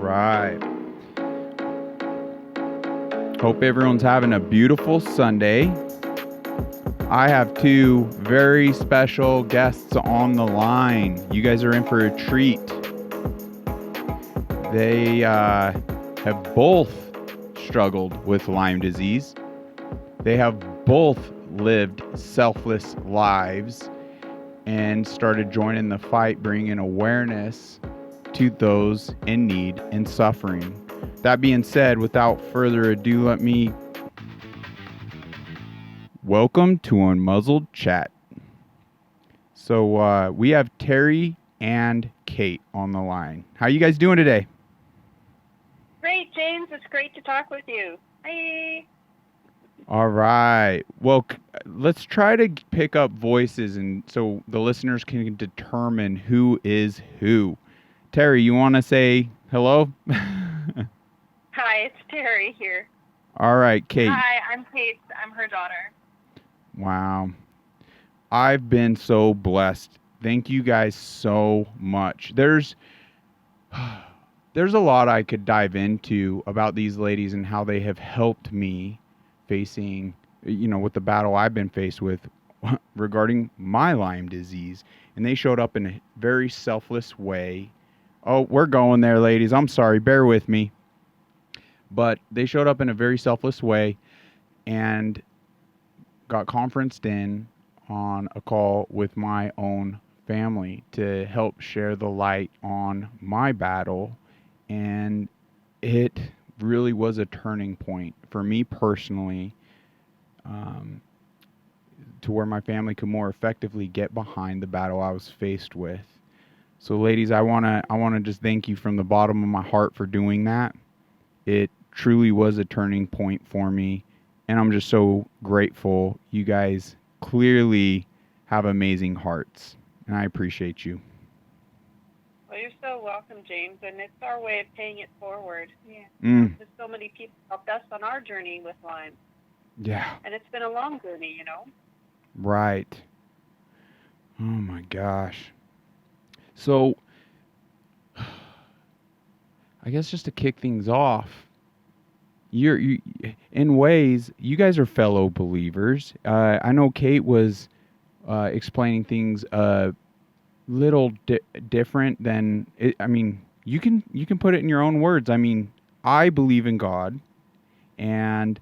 right. Hope everyone's having a beautiful Sunday. I have two very special guests on the line. You guys are in for a treat. They have both struggled with Lyme disease. They have both lived selfless lives and started joining the fight, bringing awareness to those in need and suffering. That being said, without further ado, let me welcome to Unmuzzled Chat. So we have Teri and Kate on the line. How you guys doing today? Great, James. It's great to talk with you. Hi. All right. Well, let's try to pick up voices and so the listeners can determine who is who. Teri, you want to say hello? Hi, it's Teri here. All right, Kate. Hi, I'm Kate. I'm her daughter. Wow. I've been so blessed. Thank you guys so much. There's a lot I could dive into about these ladies and how they have helped me facing, with the battle I've been faced with regarding my Lyme disease. And they showed up in a very selfless way. Oh, we're going there, ladies. I'm sorry. Bear with me. But they showed up in a very selfless way and got conferenced in on a call with my own family to help share the light on my battle. And it really was a turning point for me personally, to where my family could more effectively get behind the battle I was faced with. So ladies, I want to just thank you from the bottom of my heart for doing that. It truly was a turning point for me, and I'm just so grateful. You guys clearly have amazing hearts, and I appreciate you. Well, you're so welcome, James, and it's our way of paying it forward. Yeah. There's so many people helped us on our journey with Lyme. Yeah. And it's been a long journey, Right. Oh my gosh. So, I guess just to kick things off, you in ways, you guys are fellow believers. I know Kate was explaining things a little different than it. I mean, you can put it in your own words. I mean, I believe in God and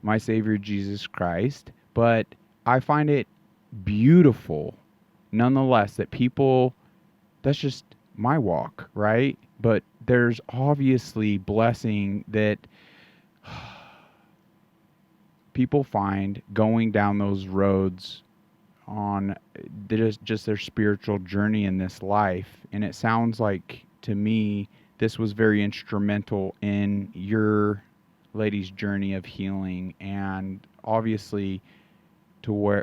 my Savior Jesus Christ, but I find it beautiful, nonetheless, that people. That's just my walk, right? But there's obviously blessing that people find going down those roads on just their spiritual journey in this life. And it sounds like to me this was very instrumental in your ladies' journey of healing, and obviously to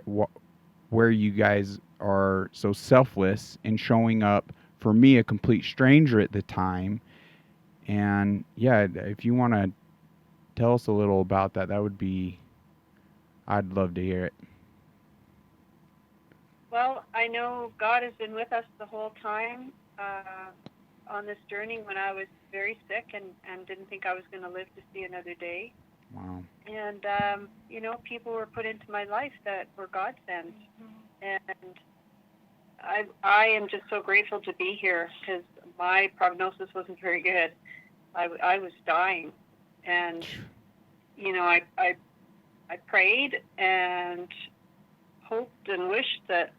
where you guys are so selfless in showing up for me, a complete stranger at the time. And yeah, if you want to tell us a little about that, I'd love to hear it. Well, I know God has been with us the whole time on this journey when I was very sick and didn't think I was going to live to see another day. Wow. And, people were put into my life that were God sent. And I am just so grateful to be here because my prognosis wasn't very good. I was dying. And, I prayed and hoped and wished that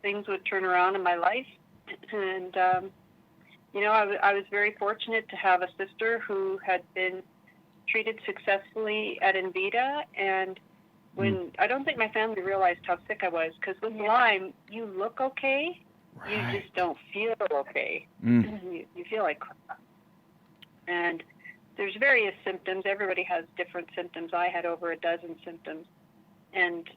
things would turn around in my life. And, I was very fortunate to have a sister who had been treated successfully at Invita, and when I don't think my family realized how sick I was, because with Lyme, you look okay, right. You just don't feel okay. You feel like crap. And there's various symptoms. Everybody has different symptoms. I had over a dozen symptoms, and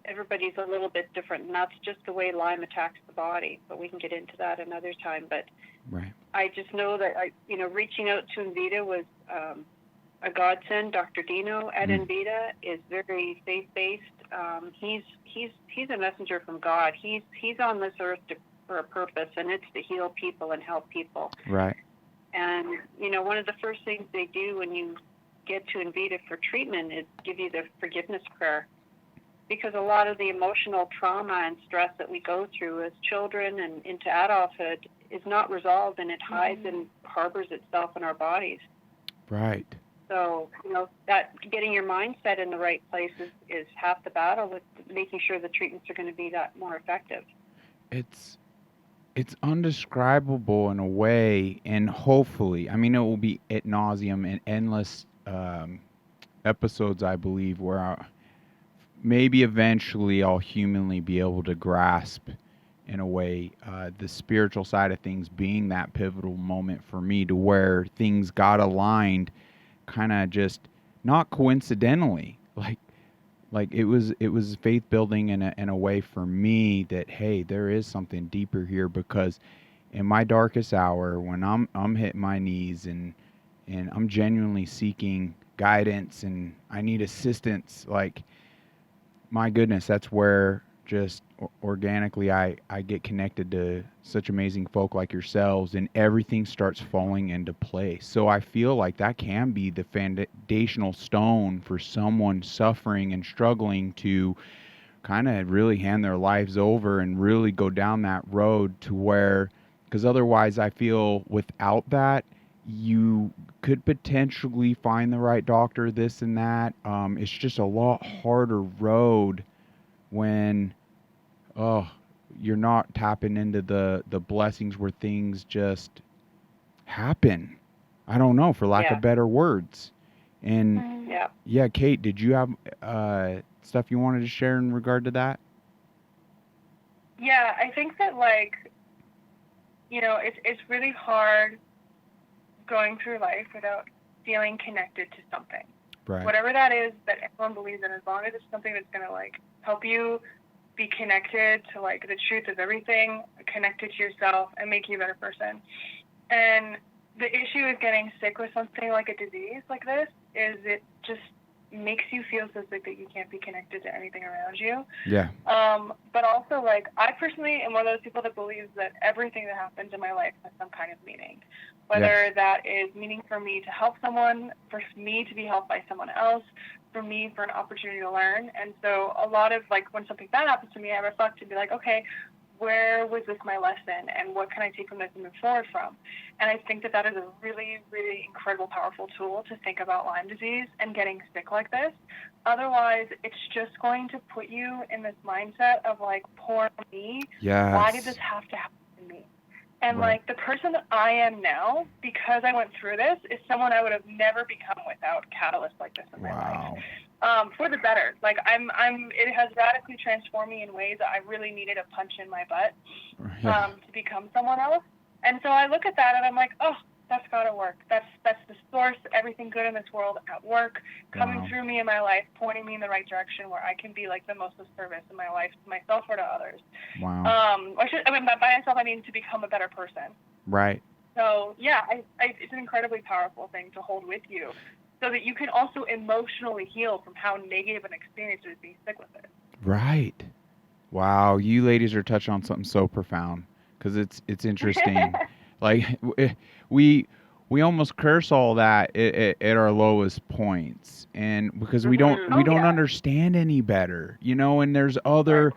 everybody's a little bit different, and that's just the way Lyme attacks the body, but we can get into that another time. But right. I just know that reaching out to Invita was a godsend. Dr. Dino at Invita is very faith-based. He's a messenger from God. He's on this earth for a purpose, and it's to heal people and help people. Right. And, one of the first things they do when you get to Invita for treatment is give you the forgiveness prayer. Because a lot of the emotional trauma and stress that we go through as children and into adulthood is not resolved, and it hides and harbors itself in our bodies. Right. So, that getting your mindset in the right place is half the battle with making sure the treatments are going to be that more effective. It's undescribable in a way, and hopefully, I mean, it will be ad nauseum and endless episodes, I believe, where maybe eventually I'll humanly be able to grasp, in a way, the spiritual side of things being that pivotal moment for me to where things got aligned, kind of just not coincidentally, like it was faith building in a way for me that, hey, there is something deeper here, because in my darkest hour, when I'm hitting my knees and I'm genuinely seeking guidance and I need assistance, like, my goodness, that's where just organically I get connected to such amazing folk like yourselves, and everything starts falling into place. So I feel like that can be the foundational stone for someone suffering and struggling to kind of really hand their lives over and really go down that road to where, because otherwise I feel without that, you could potentially find the right doctor, this and that. It's just a lot harder road when, oh, you're not tapping into the blessings where things just happen. I don't know, for lack of better words. And yeah, Kate, did you have stuff you wanted to share in regard to that? Yeah, I think that, like, it's really hard going through life without feeling connected to something. Right. Whatever that is that everyone believes in, as long as it's something that's going to, like, help you be connected to, like, the truth of everything, connected to yourself, and make you a better person. And the issue with getting sick with something like a disease like this is it just makes you feel so sick that you can't be connected to anything around you. Yeah. But also, like, I personally am one of those people that believes that everything that happens in my life has some kind of meaning. Whether that is meaning for me to help someone, for me to be helped by someone else, for me for an opportunity to learn. And so a lot of, like, when something bad happens to me, I reflect and be like, okay, where was this my lesson, and what can I take from this and move forward from? And I think that is a really, really incredible, powerful tool to think about Lyme disease and getting sick like this. Otherwise, it's just going to put you in this mindset of, like, poor me. Yes. Why did this have to happen to me? And, like, the person that I am now, because I went through this, is someone I would have never become without catalysts like this in my life. For the better. Like, it has radically transformed me in ways that I really needed a punch in my butt to become someone else. And so I look at that and I'm like, oh, that's gotta work. That's the source, everything good in this world at work, coming through me in my life, pointing me in the right direction where I can be, like, the most of service in my life to myself or to others. Wow. By myself, I mean to become a better person. Right. So, yeah, it's an incredibly powerful thing to hold with you so that you can also emotionally heal from how negative an experience it is being sick with it. Right. Wow, you ladies are touching on something so profound, because it's interesting. Like, we almost curse all that at our lowest points, and because we don't understand any better, and there's other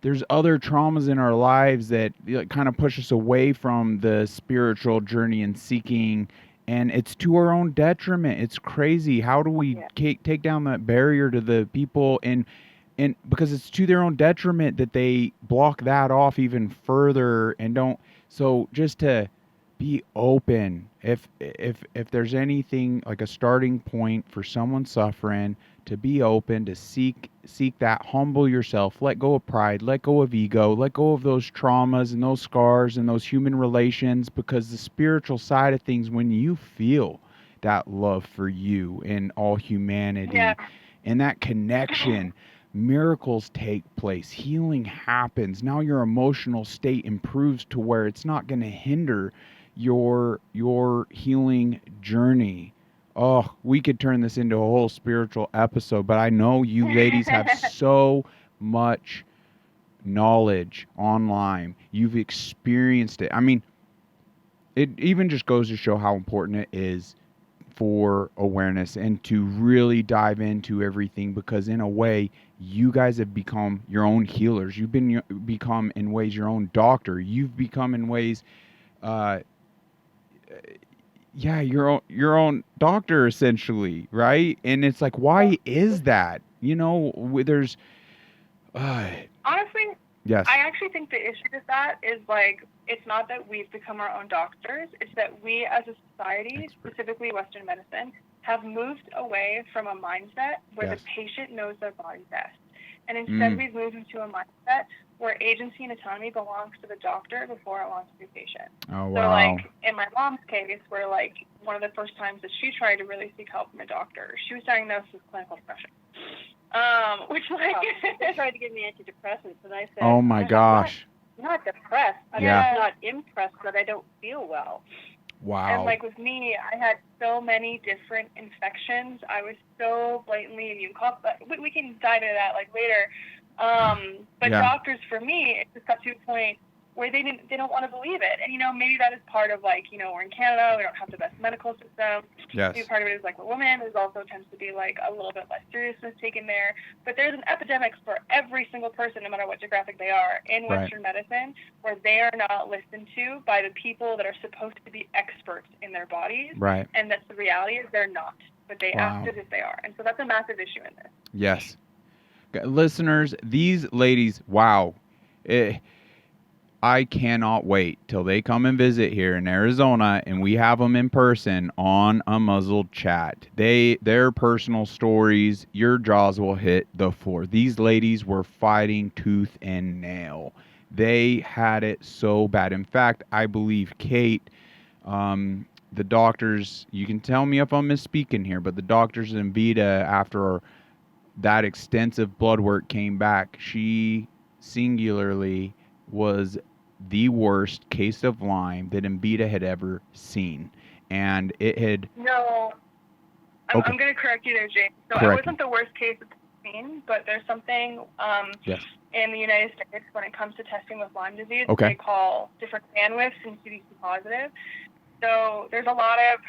traumas in our lives that, like, kind of push us away from the spiritual journey and seeking, and it's to our own detriment. It's crazy. How do we take down that barrier to the people, and because it's to their own detriment that they block that off even further and don't. So just to be open, if there's anything like a starting point for someone suffering, to be open, to seek that, humble yourself, let go of pride, let go of ego, let go of those traumas and those scars and those human relations, because the spiritual side of things, when you feel that love for you and all humanity and that connection, miracles take place, healing happens. Now your emotional state improves to where it's not going to hinder your healing journey. Oh, we could turn this into a whole spiritual episode, but I know you ladies have so much knowledge on Lyme. You've experienced it. I mean, it even just goes to show how important it is for awareness and to really dive into everything, because in a way you guys have become your own healers. You've become in ways your own doctor. You've become in ways uh yeah, your own doctor essentially, right? And it's like, why is that? You know, there's uh Honestly, yes. I actually think the issue with that is like, it's not that we've become our own doctors, it's that we as a society, specifically Western medicine, have moved away from a mindset where the patient knows their body best. And instead we've moved into a mindset where agency and autonomy belongs to the doctor before it belongs to the patient. Oh, wow. So like in my mom's case, where like one of the first times that she tried to really seek help from a doctor, she was diagnosed with clinical depression. Which like they tried to give me antidepressants, and I said, oh my gosh, I'm not depressed. I'm Yeah. just not impressed that I don't feel well. wow. And like with me, I had so many different infections. I was so blatantly immune compromised. We can dive into that like later. But Yeah. doctors, for me, it just got to a point where they don't want to believe it. And, you know, maybe that is part of like, you know, we're in Canada, we don't have the best medical system. Yes. Maybe part of it is like we're women. There's also tends to be like a little bit less seriousness taken there. But there's an epidemic for every single person, no matter what demographic they are, in Western medicine, where they are not listened to by the people that are supposed to be experts in their bodies. Right. And that's the reality is they're not, but they Wow. act as if they are. And so that's a massive issue in this. Yes. Listeners, these ladies, wow. I cannot wait till they come and visit here in Arizona and we have them in person on a muzzled chat. Their personal stories, your jaws will hit the floor. These ladies were fighting tooth and nail. They had it so bad. In fact, I believe Kate, the doctors, you can tell me if I'm misspeaking here, but the doctors in Vita, after that extensive blood work came back, she singularly was the worst case of Lyme that Invita had ever seen. And it had... No, I'm going to correct you there, James. So it wasn't the worst case of seen, but there's something in the United States when it comes to testing with Lyme disease they call different bandwidths and CDC positive. So there's a lot of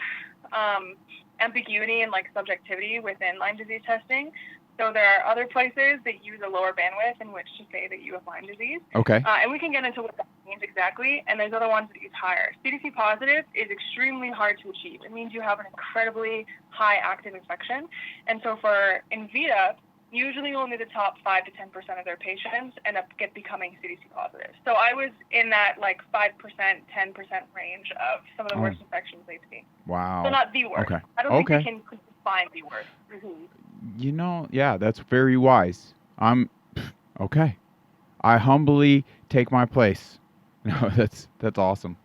ambiguity and like subjectivity within Lyme disease testing. So there are other places that use a lower bandwidth in which to say that you have Lyme disease. Okay. And we can get into what that means exactly. And there's other ones that use higher. CDC positive is extremely hard to achieve. It means you have an incredibly high active infection. And so for Invita, usually only the top 5 to 10% of their patients end up becoming CDC positive. So I was in that like 5%, 10% range of some of the worst infections they've seen. Wow. So not the worst. Okay. I don't think they can find the worst. Mm-hmm. You know, yeah, that's very wise. Okay. I humbly take my place. No, that's awesome.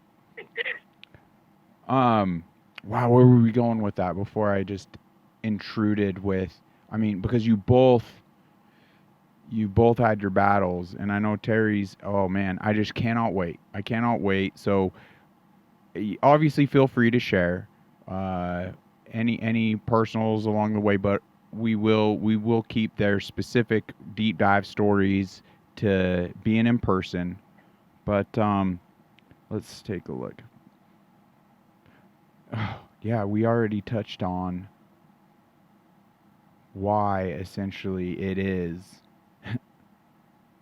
Wow, where were we going with that before I just intruded with, I mean, because you both had your battles, and I know Teri's, oh man, I just cannot wait. I cannot wait. So obviously feel free to share any personals along the way, but we will keep their specific deep dive stories to being in person. But let's take a look. Oh, yeah, we already touched on why essentially it is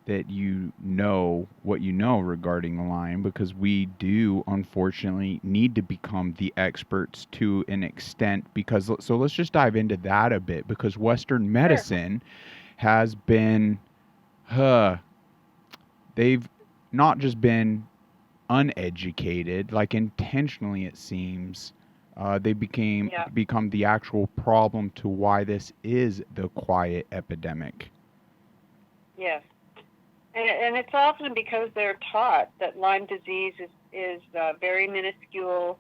that you know what you know regarding Lyme, because we do unfortunately need to become the experts to an extent, because so let's just dive into that a bit, because Western medicine has been they've not just been uneducated, like intentionally it seems, they become the actual problem to why this is the quiet epidemic. Yes. And it's often because they're taught that Lyme disease is very minuscule,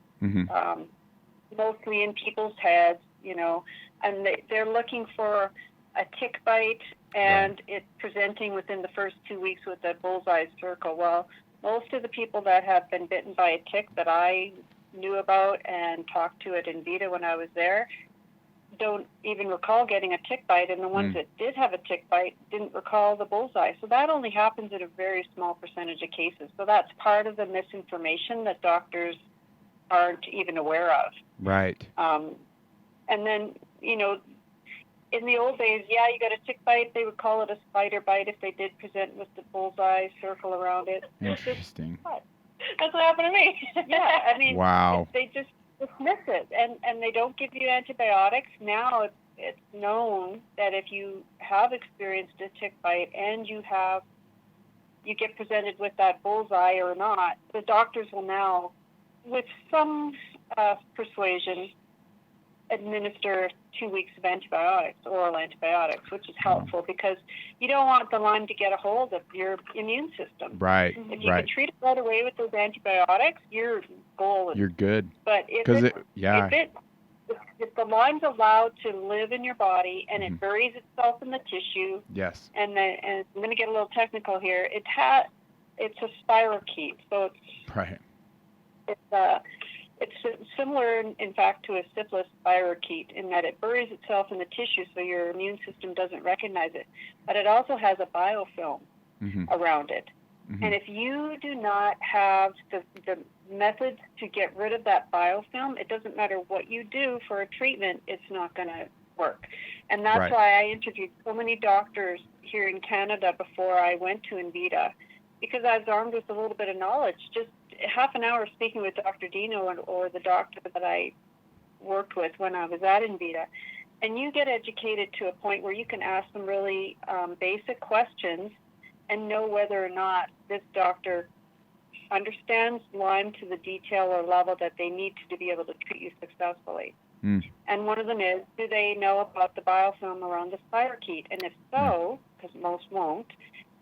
mostly in people's heads, you know, and they're looking for a tick bite, and it's presenting within the first 2 weeks with a bullseye circle. Well, most of the people that have been bitten by a tick that I knew about and talked to at Invita when I was there don't even recall getting a tick bite, and the ones that did have a tick bite didn't recall the bullseye. So that only happens in a very small percentage of cases. So that's part of the misinformation that doctors aren't even aware of. Right. And then, you know, in the old days, yeah, you got a tick bite. They would call it a spider bite if they did present with the bullseye circle around it. Interesting. That's what happened to me. Yeah, I mean, Wow. they just dismiss it, and they don't give you antibiotics. Now it's known that if you have experienced a tick bite and you get presented with that bullseye or not, the doctors will now, with some persuasion, administer 2 weeks of antibiotics, oral antibiotics, which is helpful because you don't want the Lyme to get a hold of your immune system. Right. If you can treat it right away with those antibiotics, you're golden. You're good. But if the Lyme's allowed to live in your body and it buries itself in the tissue, yes. And I'm going to get a little technical here. It's a spirochete, so it's similar, in fact, to a syphilis spirochete in that it buries itself in the tissue so your immune system doesn't recognize it. But it also has a biofilm around it. And if you do not have the methods to get rid of that biofilm, it doesn't matter what you do for a treatment, it's not going to work. And that's why I interviewed so many doctors here in Canada before I went to Invita, because I was armed with a little bit of knowledge. Just half an hour speaking with Dr. Dino or the doctor that I worked with when I was at Invita. And you get educated to a point where you can ask them really basic questions and know whether or not this doctor understands Lyme to the detail or level that they need to be able to treat you successfully. And one of them is, do they know about the biofilm around the spirochete? And if so, because most won't,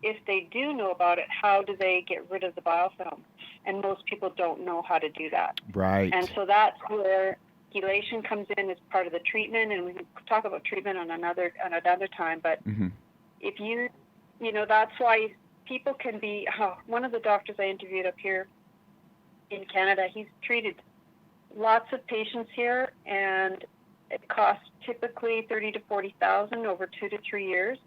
if they do know about it, how do they get rid of the biofilm? And most people don't know how to do that. Right. And so that's where chelation comes in as part of the treatment, and we can talk about treatment on another time. But if you know, that's why people can be. One of the doctors I interviewed up here in Canada, he's treated lots of patients here, and it costs typically $30,000 to $40,000 over 2 to 3 years.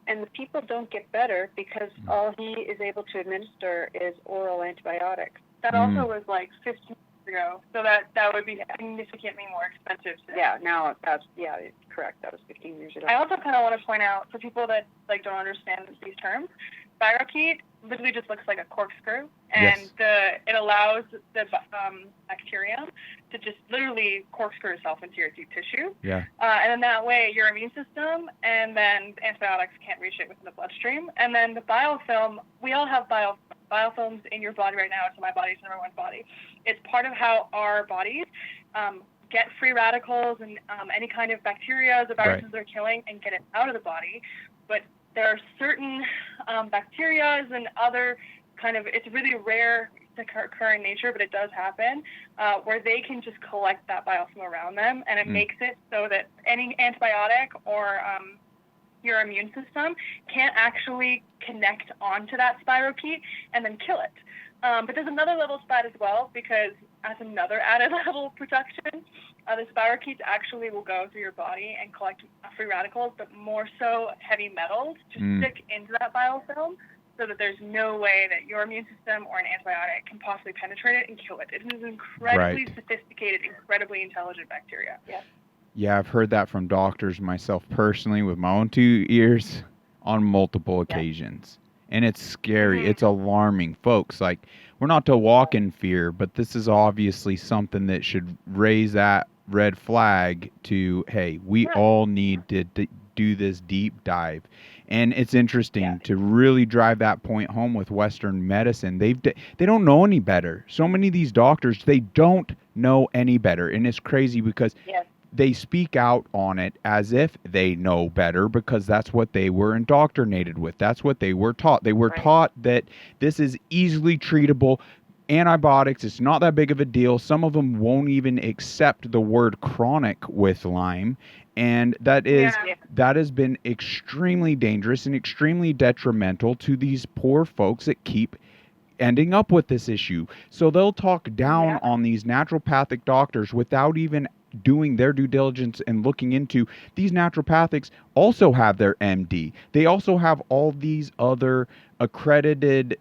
And the people don't get better because all he is able to administer is oral antibiotics. That also was like 15 years ago, so that would be significantly more expensive today. Yeah, now it's correct. That was 15 years ago. I also kind of want to point out for people that don't understand these terms, spirochete literally just looks like a corkscrew, and it allows the bacterium to just literally corkscrew itself into your deep tissue. Yeah. And then that way, your immune system and then antibiotics can't reach it within the bloodstream. And then the biofilm, we all have biofilms in your body right now. It's in my body. It's in everyone's body. It's part of how our bodies get free radicals and any kind of bacteria the viruses are killing and get it out of the body. But there are certain bacteria and other it's really rare to occur in nature, but it does happen, where they can just collect that biofilm around them, and it makes it so that any antibiotic or your immune system can't actually connect onto that spirochete and then kill it. But there's another level of that as well, because as another added level of protection, the spirochetes actually will go through your body and collect free radicals, but more so heavy metals to stick into that biofilm, so that there's no way that your immune system or an antibiotic can possibly penetrate it and kill it. It is incredibly sophisticated, incredibly intelligent bacteria. Yeah, I've heard that from doctors myself personally with my own 2 ears on multiple occasions. And it's scary. It's alarming. Folks, we're not to walk in fear, but this is obviously something that should raise that red flag to, hey, we all need to do this deep dive. And it's interesting to really drive that point home with Western medicine. They don't know any better. So many of these doctors, they don't know any better. And it's crazy because they speak out on it as if they know better, because that's what they were indoctrinated with. That's what they were taught. They were taught that this is easily treatable. Antibiotics, it's not that big of a deal. Some of them won't even accept the word chronic with Lyme. And that has been extremely dangerous and extremely detrimental to these poor folks that keep ending up with this issue. So they'll talk down on these naturopathic doctors without even doing their due diligence and looking into these naturopathics also have their MD. They also have all these other accredited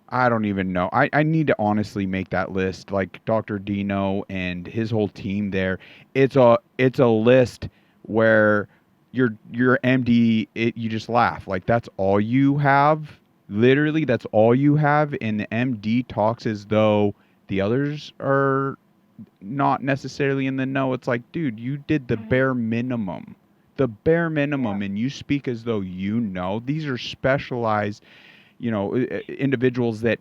I don't even know. I need to honestly make that list. Like Dr. Dino and his whole team there. It's a list where your MD, you just laugh. Like that's all you have. Literally, that's all you have. And the MD talks as though the others are not necessarily in the know. It's like, dude, you did the bare minimum. The bare minimum, and you speak as though you know. These are specialized, individuals that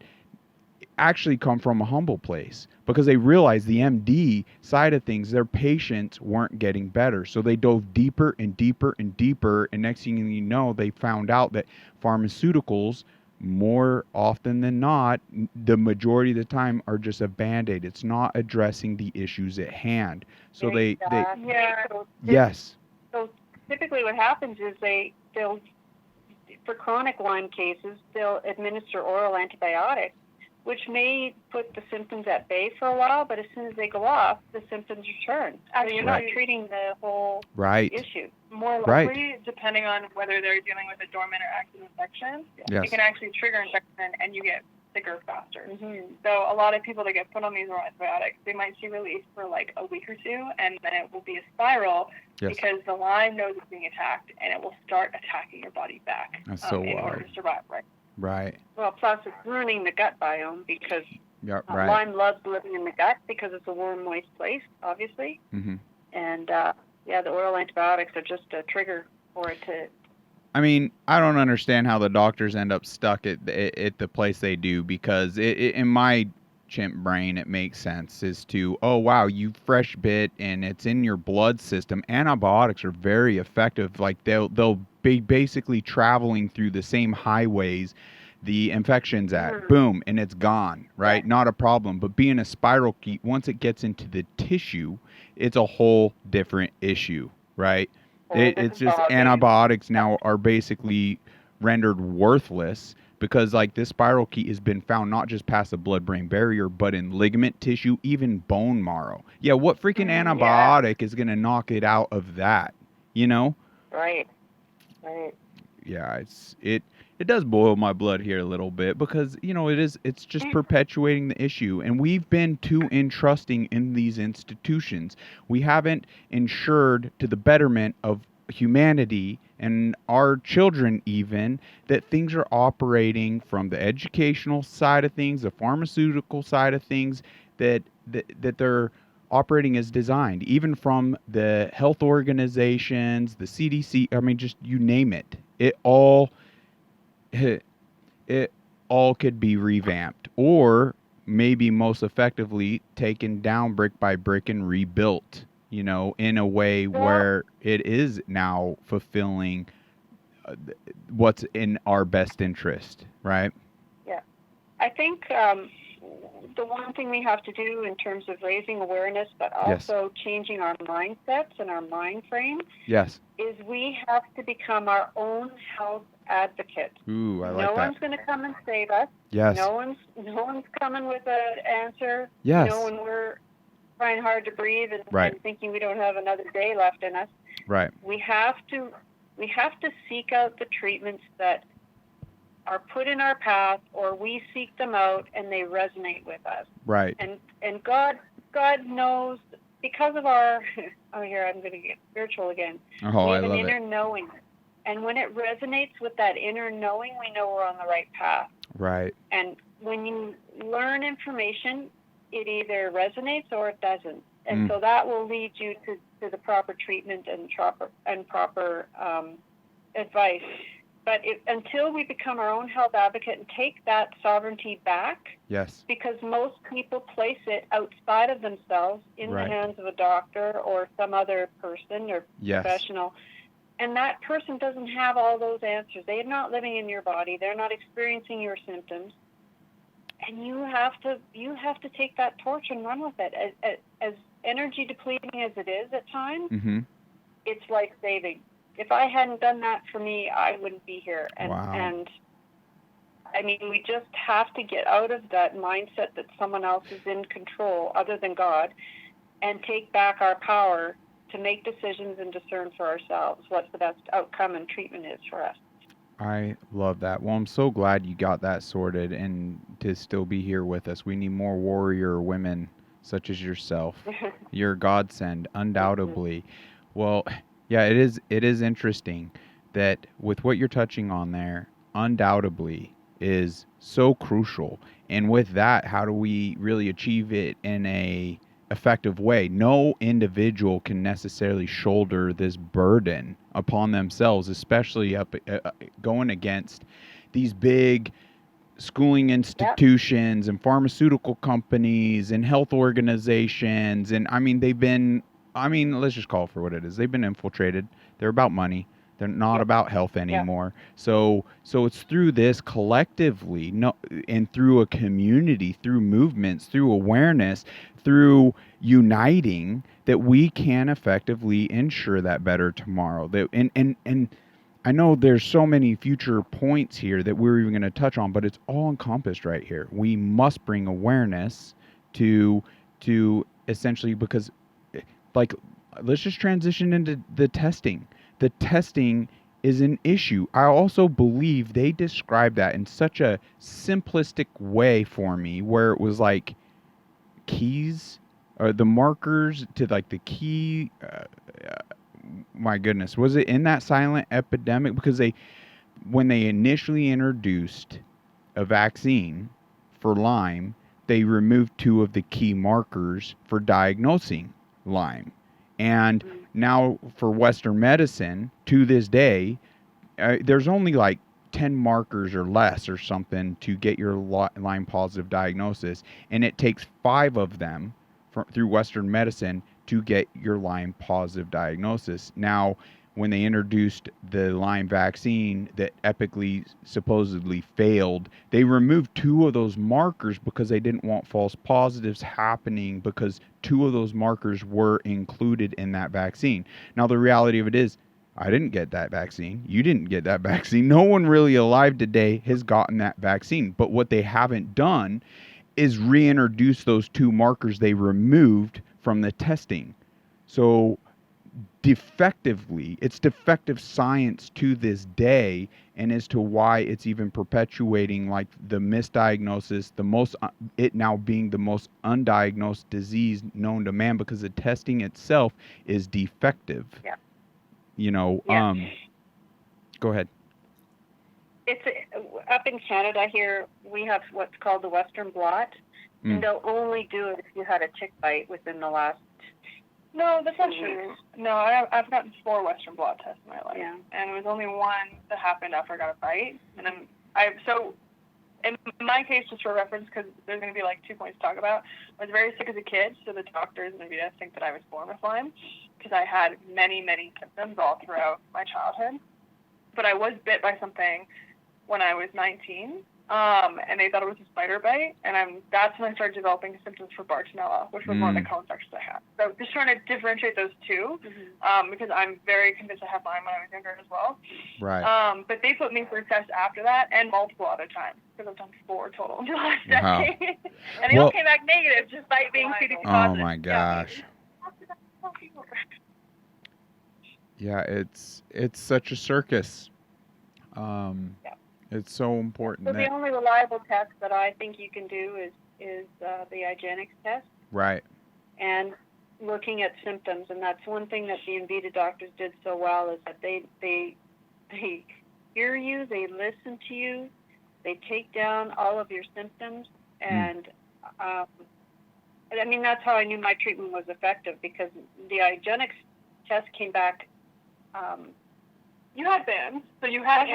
actually come from a humble place because they realized the MD side of things, their patients weren't getting better. So they dove deeper and deeper and deeper. And next thing you know, they found out that pharmaceuticals, more often than not, the majority of the time are just a band-aid. It's not addressing the issues at hand. So yes. So typically what happens is they'll for chronic Lyme cases, they'll administer oral antibiotics, which may put the symptoms at bay for a while, but as soon as they go off, the symptoms return. So you're not treating the whole issue. More likely, depending on whether they're dealing with a dormant or active infection, it can actually trigger infection and you get sicker faster. So a lot of people that get put on these oral antibiotics, they might see relief for like a week or two, and then it will be a spiral because the Lyme knows it's being attacked, and it will start attacking your body back in order to survive, Right. Well, plus it's ruining the gut biome because Lyme loves living in the gut because it's a warm, moist place, obviously. And the oral antibiotics are just a trigger for it to. I mean, I don't understand how the doctors end up stuck at the place they do because in my chimp brain, it makes sense as to, oh, wow, you fresh bit and it's in your blood system. Antibiotics are very effective. Like they'll be basically traveling through the same highways the infection's at. Boom, and it's gone, right? Not a problem. But being a spiral key, once it gets into the tissue, it's a whole different issue, right? It's just antibiotics now are basically rendered worthless because like this spiral key has been found not just past the blood-brain barrier, but in ligament tissue, even bone marrow. Yeah, what freaking antibiotic is going to knock it out of that, Right. Yeah, it does boil my blood here a little bit because, it's just perpetuating the issue. And we've been too entrusting in these institutions. We haven't ensured to the betterment of humanity and our children even that things are operating from the educational side of things, the pharmaceutical side of things, that they're operating as designed, even from the health organizations, the CDC, I mean, just you name it. It all could be revamped or maybe most effectively taken down brick by brick and rebuilt, in a way where it is now fulfilling what's in our best interest, right? Yeah. I think the one thing we have to do in terms of raising awareness, but also changing our mindsets and our mind frame, is we have to become our own health advocate. Ooh, I like that. No one's going to come and save us. Yes. No one's coming with an answer. Yes. When we're trying hard to breathe and thinking we don't have another day left in us. Right. We have to seek out the treatments that are put in our path, or we seek them out and they resonate with us. Right. And God knows, because of our here I'm going to get spiritual again. Oh, we have I an love inner it. knowing. And when it resonates with that inner knowing, we know we're on the right path. Right. And when you learn information, it either resonates or it doesn't. And so that will lead you to the proper treatment and proper advice. But until we become our own health advocate and take that sovereignty back, because most people place it outside of themselves in the hands of a doctor or some other person or professional, and that person doesn't have all those answers. They're not living in your body. They're not experiencing your symptoms. And you have to take that torch and run with it. As energy depleting as it is at times, it's life-saving. If I hadn't done that for me, I wouldn't be here. And I mean, we just have to get out of that mindset that someone else is in control other than God and take back our power to make decisions and discern for ourselves what the best outcome and treatment is for us. I love that. Well, I'm so glad you got that sorted and to still be here with us. We need more warrior women such as yourself. You're a godsend, undoubtedly. Well, yeah, it is interesting that with what you're touching on there, undoubtedly is so crucial. And with that, how do we really achieve it in a effective way? No individual can necessarily shoulder this burden upon themselves, especially going against these big schooling institutions and pharmaceutical companies and health organizations. And I mean, let's just call it for what it is. They've been infiltrated. They're about money. They're not about health anymore. So it's through this collectively, no, and through a community, through movements, through awareness, through uniting, that we can effectively ensure that better tomorrow. That and I know there's so many future points here that we're even going to touch on, but it's all encompassed right here. We must bring awareness to essentially, because like, let's just transition into the testing. The testing is an issue. I also believe they described that in such a simplistic way for me, where it was like keys or the markers to like the key. My goodness, was it in that silent epidemic? Because when they initially introduced a vaccine for Lyme, they removed two of the key markers for diagnosing Lyme. And now for Western medicine, to this day, there's only like 10 markers or less or something to get your Lyme positive diagnosis. And it takes 5 of them through Western medicine to get your Lyme positive diagnosis. Now, when they introduced the Lyme vaccine that epically supposedly failed, they removed 2 of those markers because they didn't want false positives happening, because 2 of those markers were included in that vaccine. Now, the reality of it is, I didn't get that vaccine. You didn't get that vaccine. No one really alive today has gotten that vaccine. But what they haven't done is reintroduce those 2 markers they removed from the testing. So it's defective science to this day, and as to why it's even perpetuating like the misdiagnosis, it now being the most undiagnosed disease known to man, because the testing itself is defective. Yeah. Go ahead. It's up in Canada here. We have what's called the Western blot, and they'll only do it if you had a tick bite within the last. No, that's not true. No, I've gotten 4 Western blot tests in my life, and it was only one that happened after I got a bite. And so in my case, just for reference, because there's going to be like 2 points to talk about, I was very sick as a kid, so the doctors maybe didn't think that I was born with Lyme, because I had many, many symptoms all throughout my childhood. But I was bit by something when I was 19, and they thought it was a spider bite, and that's when I started developing symptoms for Bartonella, which was one of the co-infections I had. So just trying to differentiate those 2, because I'm very convinced I had Lyme when I was younger as well. Right. But they put me through tests after that, and multiple other times, because I've done 4 total in the last decade. And they all came back negative, despite being CDC positive. Oh my gosh. Yeah, it's such a circus. It's so important. So the only reliable test that I think you can do is the IGeneX test. Right. And looking at symptoms, and that's one thing that the Invita doctors did so well, is that they hear you, they listen to you, they take down all of your symptoms, and I mean, that's how I knew my treatment was effective, because the IGeneX test came back. You had bands, so you had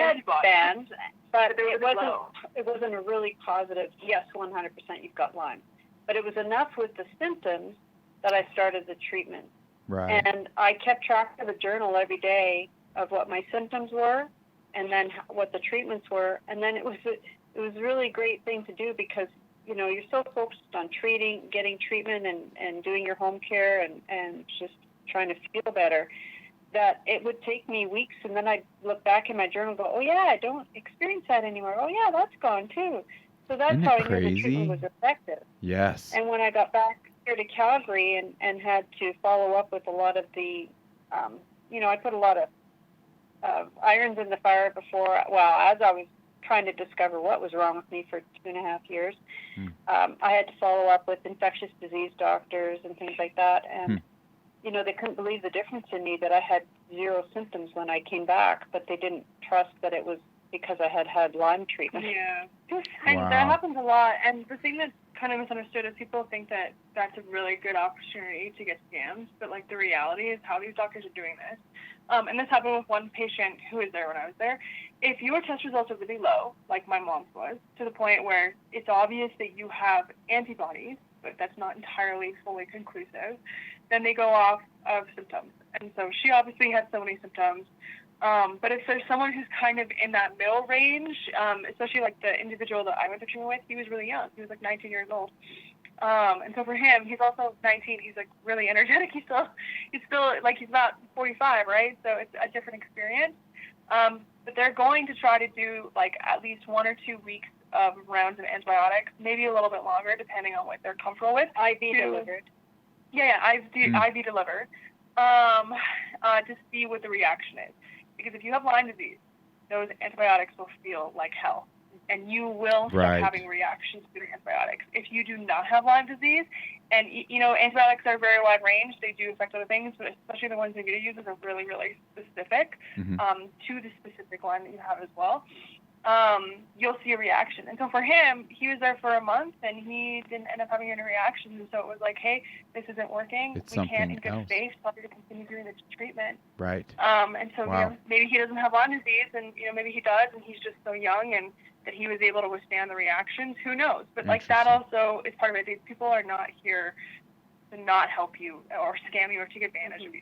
bands, but it wasn't a really positive, yes, 100% you've got Lyme. But it was enough with the symptoms that I started the treatment. Right. And I kept track of a journal every day of what my symptoms were, and then what the treatments were. And then it was a really great thing to do, because you're so focused on getting treatment and doing your home care and just trying to feel better, that it would take me weeks, and then I'd look back in my journal and go, oh yeah, I don't experience that anymore. Oh yeah, that's gone too. So that's how I knew the treatment was effective. Yes. And when I got back here to Calgary and had to follow up with a lot of the, I put a lot of irons in the fire before. Well, as I was trying to discover what was wrong with me for 2.5 years, I had to follow up with infectious disease doctors and things like that, and you know, they couldn't believe the difference in me, that I had 0 symptoms when I came back, but they didn't trust that it was because I had had Lyme treatment. Yeah. And that happens a lot. And the thing that's kind of misunderstood is people think that that's a really good opportunity to get scammed, but like the reality is how these doctors are doing this. And this happened with one patient who was there when I was there. If your test results are really low, like my mom's was, to the point where it's obvious that you have antibodies, but that's not entirely fully conclusive, then they go off of symptoms. And so she obviously had so many symptoms. But if there's someone who's kind of in that middle range, especially like the individual that I went to treatment with, he was really young. He was like 19 years old. And so for him, he's also 19. He's like really energetic. He's still like, he's about 45, right? So it's a different experience. But they're going to try to do like at least 1 or 2 weeks of rounds of antibiotics, maybe a little bit longer, depending on what they're comfortable with. IV delivered. Yeah, IV delivered. To see what the reaction is. Because if you have Lyme disease, those antibiotics will feel like hell. And you will start having reactions to the antibiotics. If you do not have Lyme disease, and you know, antibiotics are very wide range, they do affect other things, but especially the ones that Vita uses are really, really specific to the specific Lyme that you have as well. You'll see a reaction. And so for him, he was there for a month and he didn't end up having any reactions. And so it was like, hey, this isn't working. We can't in good faith tell you to continue doing this treatment. Right. And so you know, maybe he doesn't have Lyme disease, and you know, maybe he does, and he's just so young and that he was able to withstand the reactions. Who knows? But like that also is part of it. These people are not here to not help you or scam you or take advantage of you.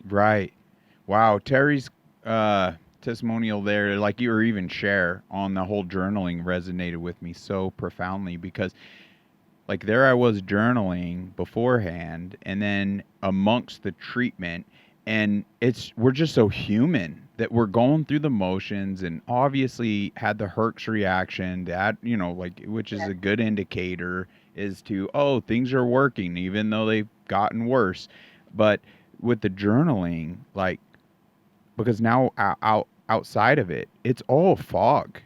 Right. Wow. Teri's testimonial there, like you or even share on the whole journaling, resonated with me so profoundly, because like there I was journaling beforehand and then amongst the treatment, and we're just so human that we're going through the motions, and obviously had the Herx reaction that, you know, like, which is a good indicator is to, oh, things are working even though they've gotten worse. But with the journaling, like, because now outside of it, it's all fog.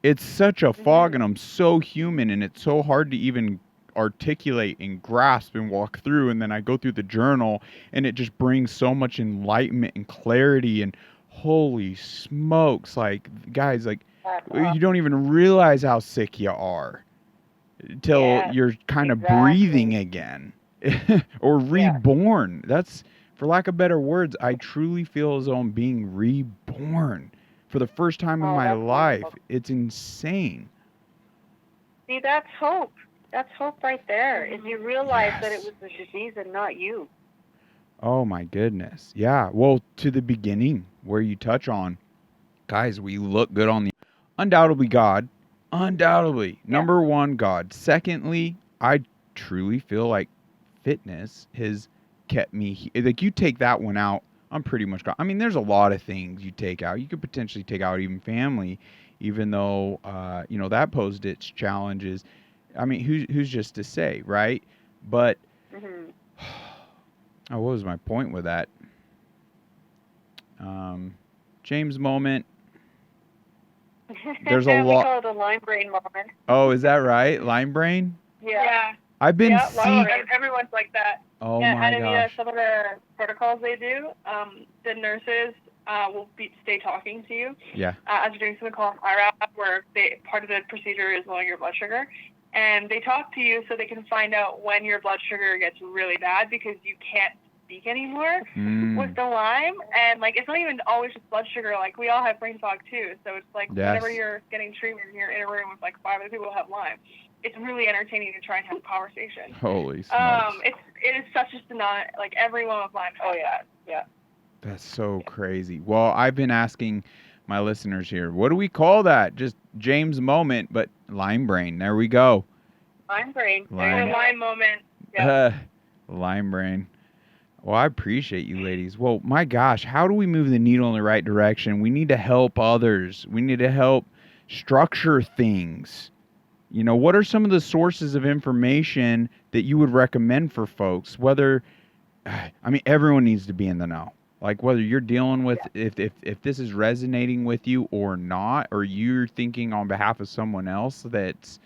It's such a fog, and I'm so human, and it's so hard to even articulate and grasp and walk through. And then I go through the journal, and it just brings so much enlightenment and clarity, and holy smokes, like, guys, like, you don't even realize how sick you are till you're kind of breathing again or reborn. That's, for lack of better words, I truly feel as though I'm being reborn for the first time in my life. Wonderful. It's insane. See, that's hope. That's hope right there. Is you realize that it was the disease and not you. Oh my goodness. Yeah. Well, to the beginning where you touch on, guys, we look good on the undoubtedly God. Undoubtedly. Number one, God. Secondly, I truly feel like fitness has kept me, like, you take that one out, I'm pretty much gone. I mean, there's a lot of things you take out. You could potentially take out even family, even though you know, that posed its challenges. I mean, who's just to say, right? But what was my point with that? James moment. There's a lot. We call it a Lyme brain moment. Oh, is that right? Lyme brain? Yeah. I've been everyone's like that. Oh my gosh. Some of the protocols they do, the nurses will stay talking to you. Yeah. As you're doing something called IRAP, where part of the procedure is lowering your blood sugar. And they talk to you so they can find out when your blood sugar gets really bad, because you can't speak anymore with the Lyme. And like, it's not even always just blood sugar. Like, we all have brain fog too. So it's like whenever you're getting treatment, you're in a room with like 5 other people who have Lyme. It's really entertaining to try and have a conversation. Holy smokes. It is such a not like everyone with Lyme. Oh yeah, yeah. That's so crazy. Well, I've been asking my listeners here, what do we call that? Just James moment, but Lyme brain. There we go. Lyme brain. Lyme moment. Yeah. Lyme brain. Well, I appreciate you ladies. Well, my gosh, how do we move the needle in the right direction? We need to help others. We need to help structure things. You know, what are some of the sources of information that you would recommend for folks? Whether, I mean, everyone needs to be in the know. Like whether you're dealing with if this is resonating with you or not, or you're thinking on behalf of someone else that's,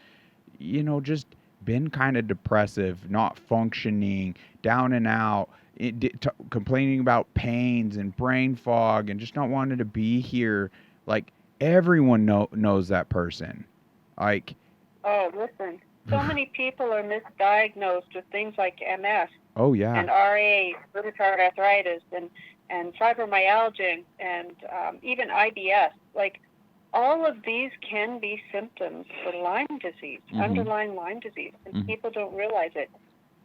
just been kind of depressive, not functioning, down and out, complaining about pains and brain fog and just not wanting to be here. Like everyone knows that person. Like, Oh, listen. So many people are misdiagnosed with things like MS oh yeah. and RA, rheumatoid arthritis, and fibromyalgia, and even IBS. Like, all of these can be symptoms for Lyme disease, underlying Lyme disease, and people don't realize it.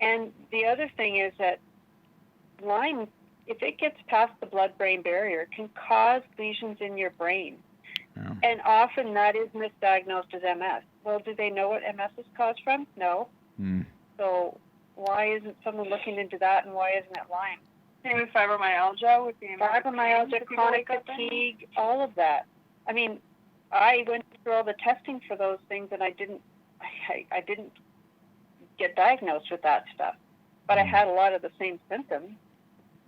And the other thing is that Lyme, if it gets past the blood-brain barrier, can cause lesions in your brain. Yeah. And often that is misdiagnosed as MS. Well, do they know what MS is caused from? No. So why isn't someone looking into that, and why isn't it Lyme? Same with fibromyalgia, with the fibromyalgia, chronic fatigue, all of that. I mean, I went through all the testing for those things, and I didn't get diagnosed with that stuff. But I had a lot of the same symptoms,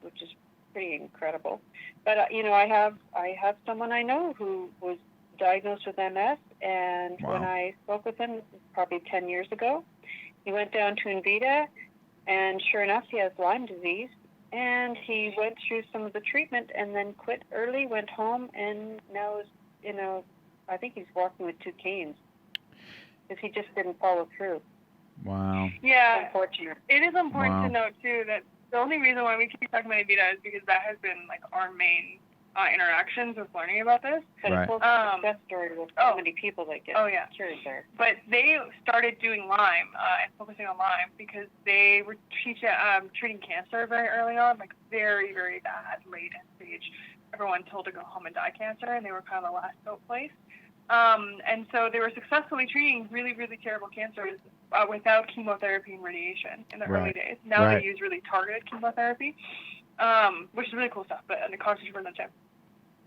which is pretty incredible. But I have someone I know who was diagnosed with MS, and when I spoke with him, this is probably 10 years ago, he went down to Invita, and sure enough, he has Lyme disease, and he went through some of the treatment and then quit early, went home, and now is, I think he's walking with 2 canes because he just didn't follow through. Wow. Yeah. Unfortunate. It is important to note, too, that the only reason why we keep talking about Invita is because that has been, like, our main interactions with learning about this. Right. It's a success story with so many people that get cured there. But they started doing Lyme and focusing on Lyme because they were treating cancer very early on, like very, very bad, late stage. Everyone told to go home and die cancer, and they were kind of the last hope place. And so they were successfully treating really, really terrible cancers without chemotherapy and radiation in the early days. Now they use really targeted chemotherapy, which is really cool stuff, but it costs you for no time.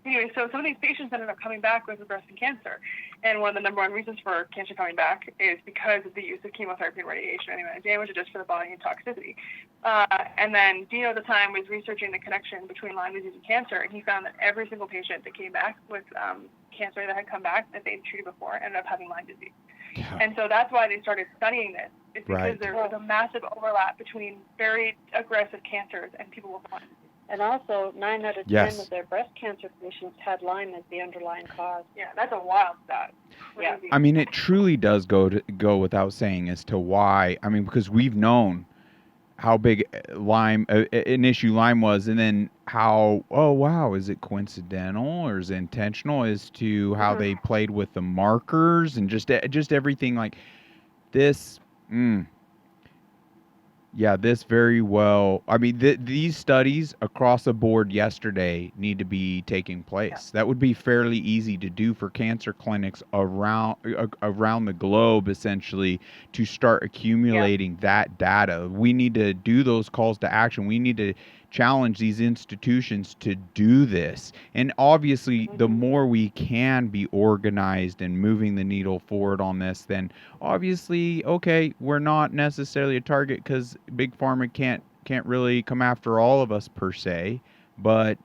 Anyway, so some of these patients ended up coming back with progressing cancer. And one of the number one reasons for cancer coming back is because of the use of chemotherapy and radiation. Anyway, damage it does for the body and toxicity. And then Dino at the time was researching the connection between Lyme disease and cancer, and he found that every single patient that came back with cancer that had come back that they'd treated before ended up having Lyme disease. Yeah. And so that's why they started studying this. It's because there was a massive overlap between very aggressive cancers and people with Lyme disease. And also, 9 out of 10 of their breast cancer patients had Lyme as the underlying cause. Yeah, that's a wild stat. Yeah. I mean, it truly does go without saying as to why. I mean, because we've known how big Lyme, an issue Lyme was, and then how, oh, wow, is it coincidental or is it intentional as to how they played with the markers and just everything like this. Yeah, this very well. I mean, these studies across the board yesterday need to be taking place. Yeah. That would be fairly easy to do for cancer clinics around the globe, essentially, to start accumulating that data. We need to do those calls to action. We need to challenge these institutions to do this. And obviously, the more we can be organized and moving the needle forward on this, then obviously, okay, we're not necessarily a target because Big Pharma can't really come after all of us per se, but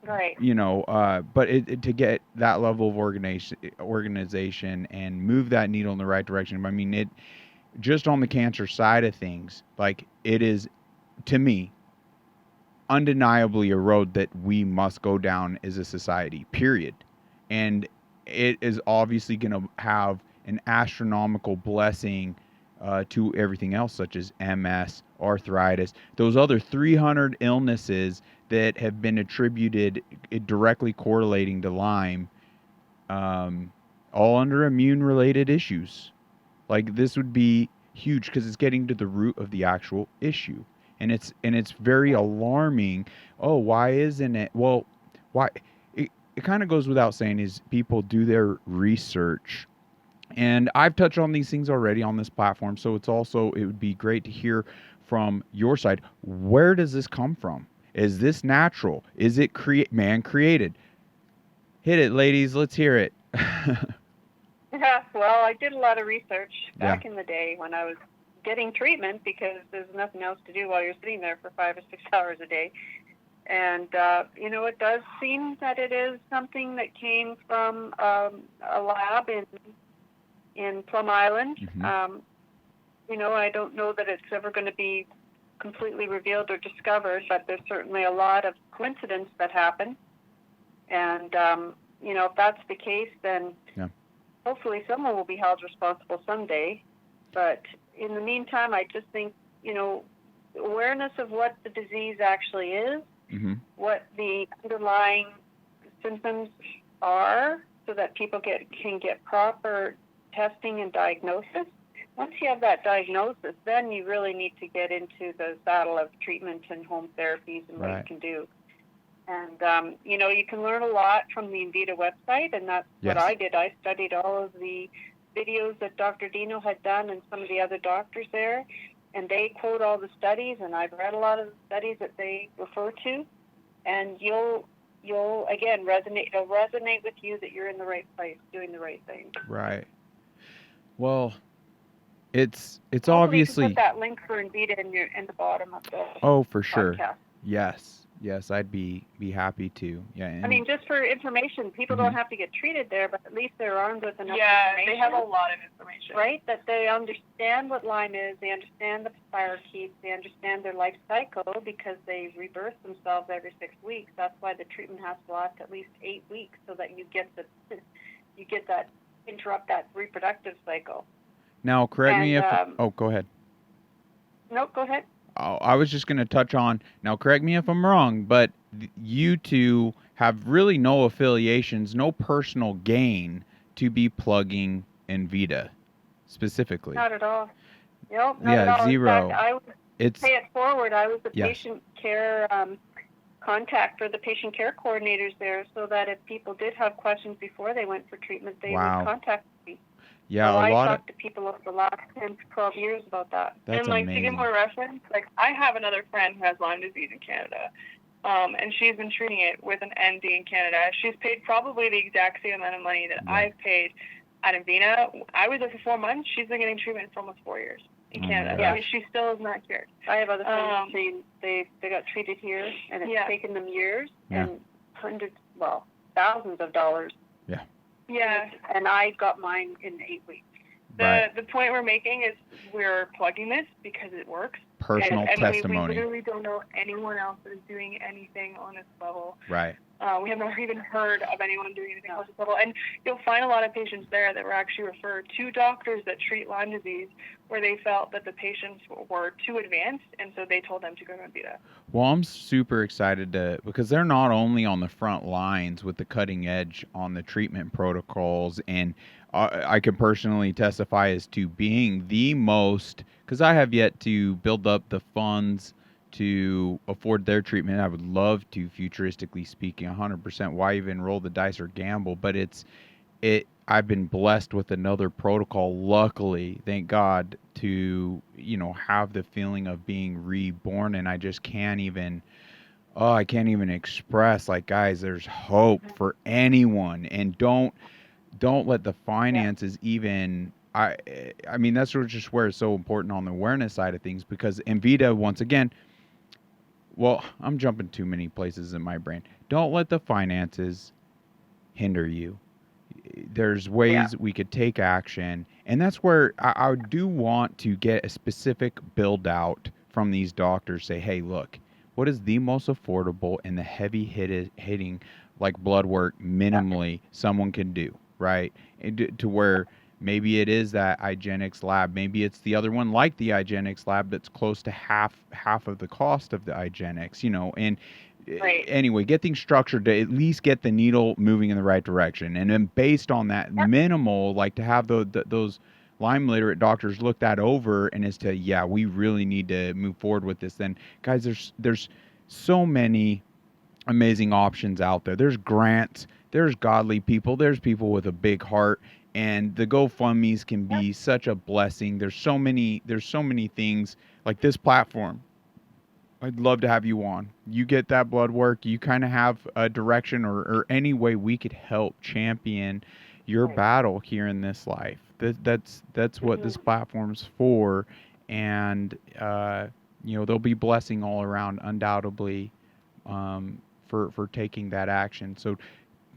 but to get that level of organization and move that needle in the right direction. I mean, it just on the cancer side of things, like it is, to me, undeniably a road that we must go down as a society, period. And it is obviously going to have an astronomical blessing to everything else, such as MS, arthritis, those other 300 illnesses that have been attributed directly correlating to Lyme, all under immune-related issues. Like, this would be huge because it's getting to the root of the actual issue. And it's very alarming. Oh, why isn't it? Well, why? It kind of goes without saying is people do their research. And I've touched on these things already on this platform, so it would be great to hear from your side. Where does this come from? Is this natural? Is it man created? Hit it, ladies. Let's hear it. Yeah, well, I did a lot of research back in the day when I was getting treatment because there's nothing else to do while you're sitting there for 5 or 6 hours a day. And, it does seem that it is something that came from a lab in Plum Island. I don't know that it's ever going to be completely revealed or discovered, but there's certainly a lot of coincidence that happen. And, if that's the case, then hopefully someone will be held responsible someday. But in the meantime, I just think, awareness of what the disease actually is, what the underlying symptoms are, so that people can get proper testing and diagnosis. Once you have that diagnosis, then you really need to get into the battle of treatment and home therapies and what you can do. And, you can learn a lot from the Envita website, and that's what I did. I studied all of the videos that Dr. Dino had done and some of the other doctors there, and they quote all the studies, and I've read a lot of the studies that they refer to, and you'll again it'll resonate with you that you're in the right place, doing the right thing. Right. Well, it's Hopefully obviously. You can put that link for Envita in the bottom of the Oh, for sure. podcast. Yes, I'd be happy to. Yeah. I mean, just for information, people don't have to get treated there, but at least they're armed with enough information. Yeah, they have a lot of information. Right? That they understand what Lyme is, they understand the spirochetes, they understand their life cycle because they rebirth themselves every 6 weeks. That's why the treatment has to last at least 8 weeks so that you get that interrupt that reproductive cycle. Now, correct me if go ahead. No, go ahead. I was just going to touch on, now correct me if I'm wrong, but you two have really no affiliations, no personal gain to be plugging Envita specifically. Not at all. Nope, not at all. Zero. In fact, I would pay it forward. I was the patient care contact for the patient care coordinators there, so that if people did have questions before they went for treatment, they would contact me. Yeah, so I talked to people over the last 10 to 12 years about that. That's amazing. To give more reference, I have another friend who has Lyme disease in Canada, and she's been treating it with an ND in Canada. She's paid probably the exact same amount of money that I've paid at Envita. I was there for 4 months. She's been getting treatment for almost 4 years in Canada. I mean, she still is not cured. I have other friends saying they got treated here, and it's taken them years and thousands of dollars. Yeah. And I got mine in 8 weeks. The point we're making is we're plugging this because it works. Personal testimony. We literally don't know anyone else that is doing anything on this level. Right. We have never even heard of anyone doing anything on this level. And you'll find a lot of patients there that were actually referred to doctors that treat Lyme disease where they felt that the patients were too advanced, and so they told them to go to Envita. Well, I'm super excited because they're not only on the front lines with the cutting edge on the treatment protocols, and I can personally testify as to being the most, because I have yet to build up the funds to afford their treatment. I would love to, futuristically speaking, 100%. Why even roll the dice or gamble? But I've been blessed with another protocol, luckily, thank God, to have the feeling of being reborn, and I just can't even express, guys, there's hope for anyone, and don't let the finances even. I mean, that's just where it's so important on the awareness side of things, because Envita, once again, well, I'm jumping too many places in my brain. Don't let the finances hinder you. There's ways we could take action, and that's where I do want to get a specific build out from these doctors. Say, hey, look, what is the most affordable and the heavy hitting blood work minimally someone can do, right? And to where maybe it is that IGeneX lab, maybe it's the other one like the IGeneX lab that's close to half of the cost of the IGeneX, and anyway, get things structured to at least get the needle moving in the right direction. And then based on that minimal, to have those Lyme literate doctors look that over and as to, we really need to move forward with this. Then guys, there's so many amazing options out there. There's grants, there's godly people, there's people with a big heart, and the GoFundMes can be such a blessing. There's so many things like this platform. I'd love to have you on. You get that blood work. You kind of have a direction or any way we could help champion your battle here in this life. That's what this platform's for. And, there'll be blessing all around, undoubtedly. for taking that action. So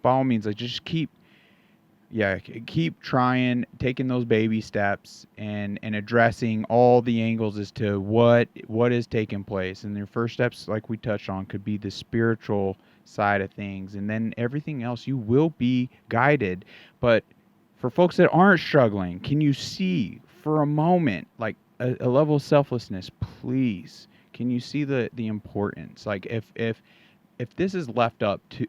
by all means, like, just keep trying, taking those baby steps and addressing all the angles as to what is taking place. And your first steps, like we touched on, could be the spiritual side of things, and then everything else you will be guided. But for folks that aren't struggling, can you see for a moment like a level of selflessness, please? Can you see the importance? Like, if this is left up to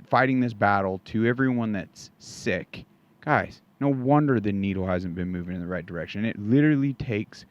fighting this battle to everyone that's sick, guys, no wonder the needle hasn't been moving in the right direction. It literally takes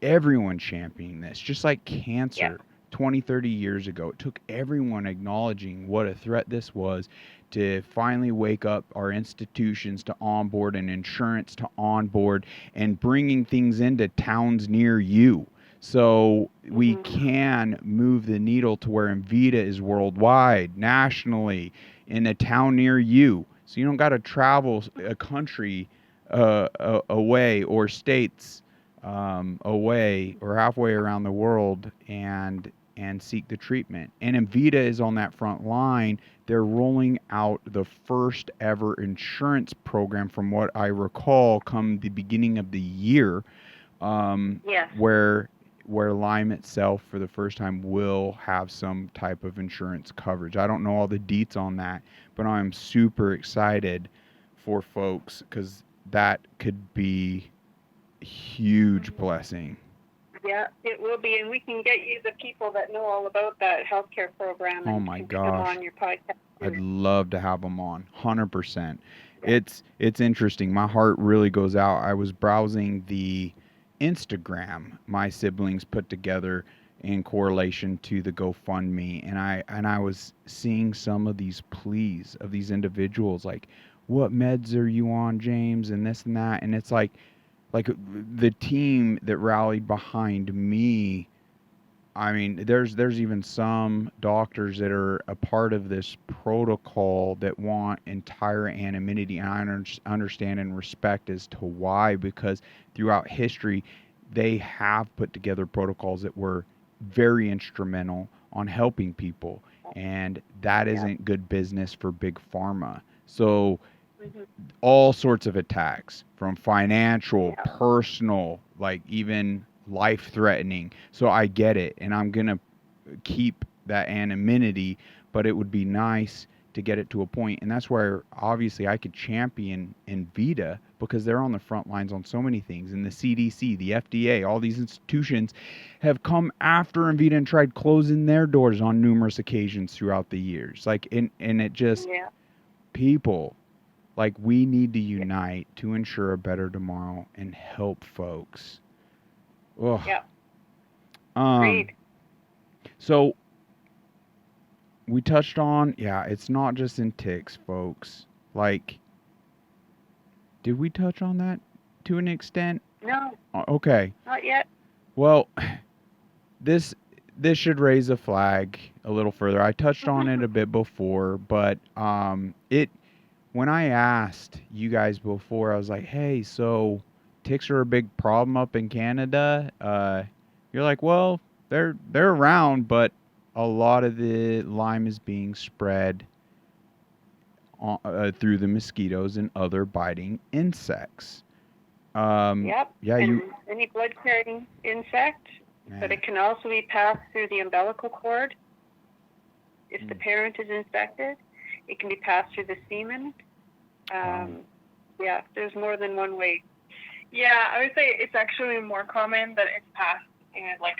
everyone championing this, just like cancer. 20, 30 years ago, it took everyone acknowledging what a threat this was to finally wake up our institutions to onboard and insurance to onboard and bringing things into towns near you. So we can move the needle to where Envita is worldwide, nationally, in a town near you. So you don't got to travel a country away, or states away, or halfway around the world and seek the treatment. And Envita is on that front line. They're rolling out the first ever insurance program, from what I recall, come the beginning of the year, where Lyme itself, for the first time, will have some type of insurance coverage. I don't know all the deets on that, but I'm super excited for folks, because that could be a huge blessing. Yeah, it will be, and we can get you the people that know all about that healthcare program. Oh my gosh! Them on your podcast. I'd love to have them on, 100%. It's interesting. My heart really goes out. I was browsing the Instagram my siblings put together in correlation to the GoFundMe, and I was seeing some of these pleas of these individuals, like, what meds are you on, James, and this and that, and it's like the team that rallied behind me. I mean, there's even some doctors that are a part of this protocol that want entire anonymity, and I understand and respect as to why, because throughout history, they have put together protocols that were very instrumental on helping people, and that isn't good business for big pharma. So all sorts of attacks, from financial, personal, like even life-threatening. So I get it, and I'm going to keep that anonymity, but it would be nice to get it to a point, and that's where obviously I could champion Envita, because they're on the front lines on so many things, and the CDC, the FDA, all these institutions have come after Envita and tried closing their doors on numerous occasions throughout the years. Like, and it just, people, like, we need to unite to ensure a better tomorrow and help folks. Ugh. Great. So we touched on, it's not just in ticks, folks. Like, did we touch on that to an extent? No. Okay. Not yet. Well, this should raise a flag a little further. I touched on it a bit before, but when I asked you guys before, I was like, hey, so ticks are a big problem up in Canada. You're like, well, they're around, but a lot of the Lyme is being spread through the mosquitoes and other biting insects. Yeah, any blood-carrying insect, but it can also be passed through the umbilical cord. If the parent is infected, it can be passed through the semen. There's more than one way. Yeah, I would say it's actually more common that it's passed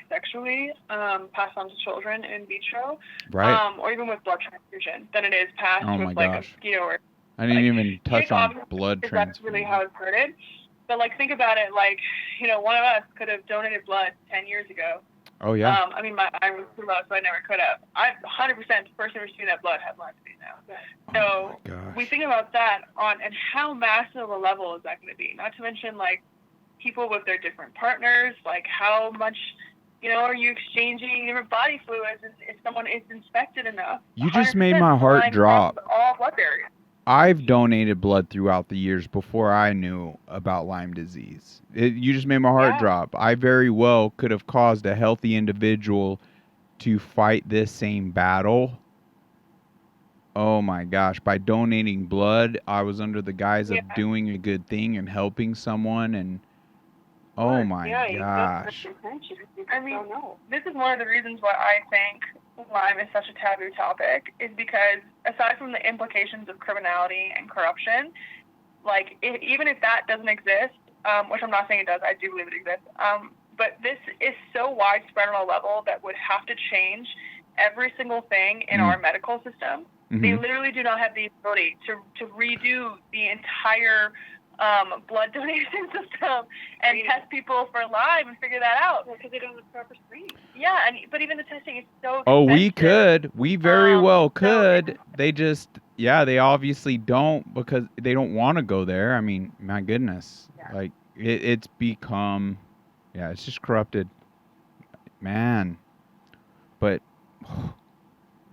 sexually, passed on to children in vitro, right? Or even with blood transfusion, than it is passed with a mosquito. Or I didn't even touch on blood transfusion. That's really how it started. But think about it, one of us could have donated blood 10 years ago. Oh yeah. I was too low, so I never could have. 100% the person receiving that blood has Lyme disease now. So we think about that and how massive a level is that going to be? Not to mention people with their different partners, how much are you exchanging different body fluids if someone is infected enough? You just made my heart drop. All blood barriers. I've donated blood throughout the years before I knew about Lyme disease. You just made my heart drop. I very well could have caused a healthy individual to fight this same battle. Oh my gosh, by donating blood, I was under the guise Yeah. of doing a good thing and helping someone, and oh Course, my yeah, you don't have gosh. intention. You just I mean, don't know. this is one of the reasons why I think Lyme is such a taboo topic, is because aside from the implications of criminality and corruption, like even if that doesn't exist, which I'm not saying it does, I do believe it exists, but this is so widespread on a level that would have to change every single thing in our medical system. They literally do not have the ability to redo the entire blood donation system and test people for Lyme and figure that out. Well, because they don't have proper screening. Yeah, but even the testing is so expensive. Oh, we could. We very well so could. They just, yeah, they obviously don't because they don't want to go there. I mean, my goodness. Yeah. Like, it's become, yeah, it's just corrupted. Man. But,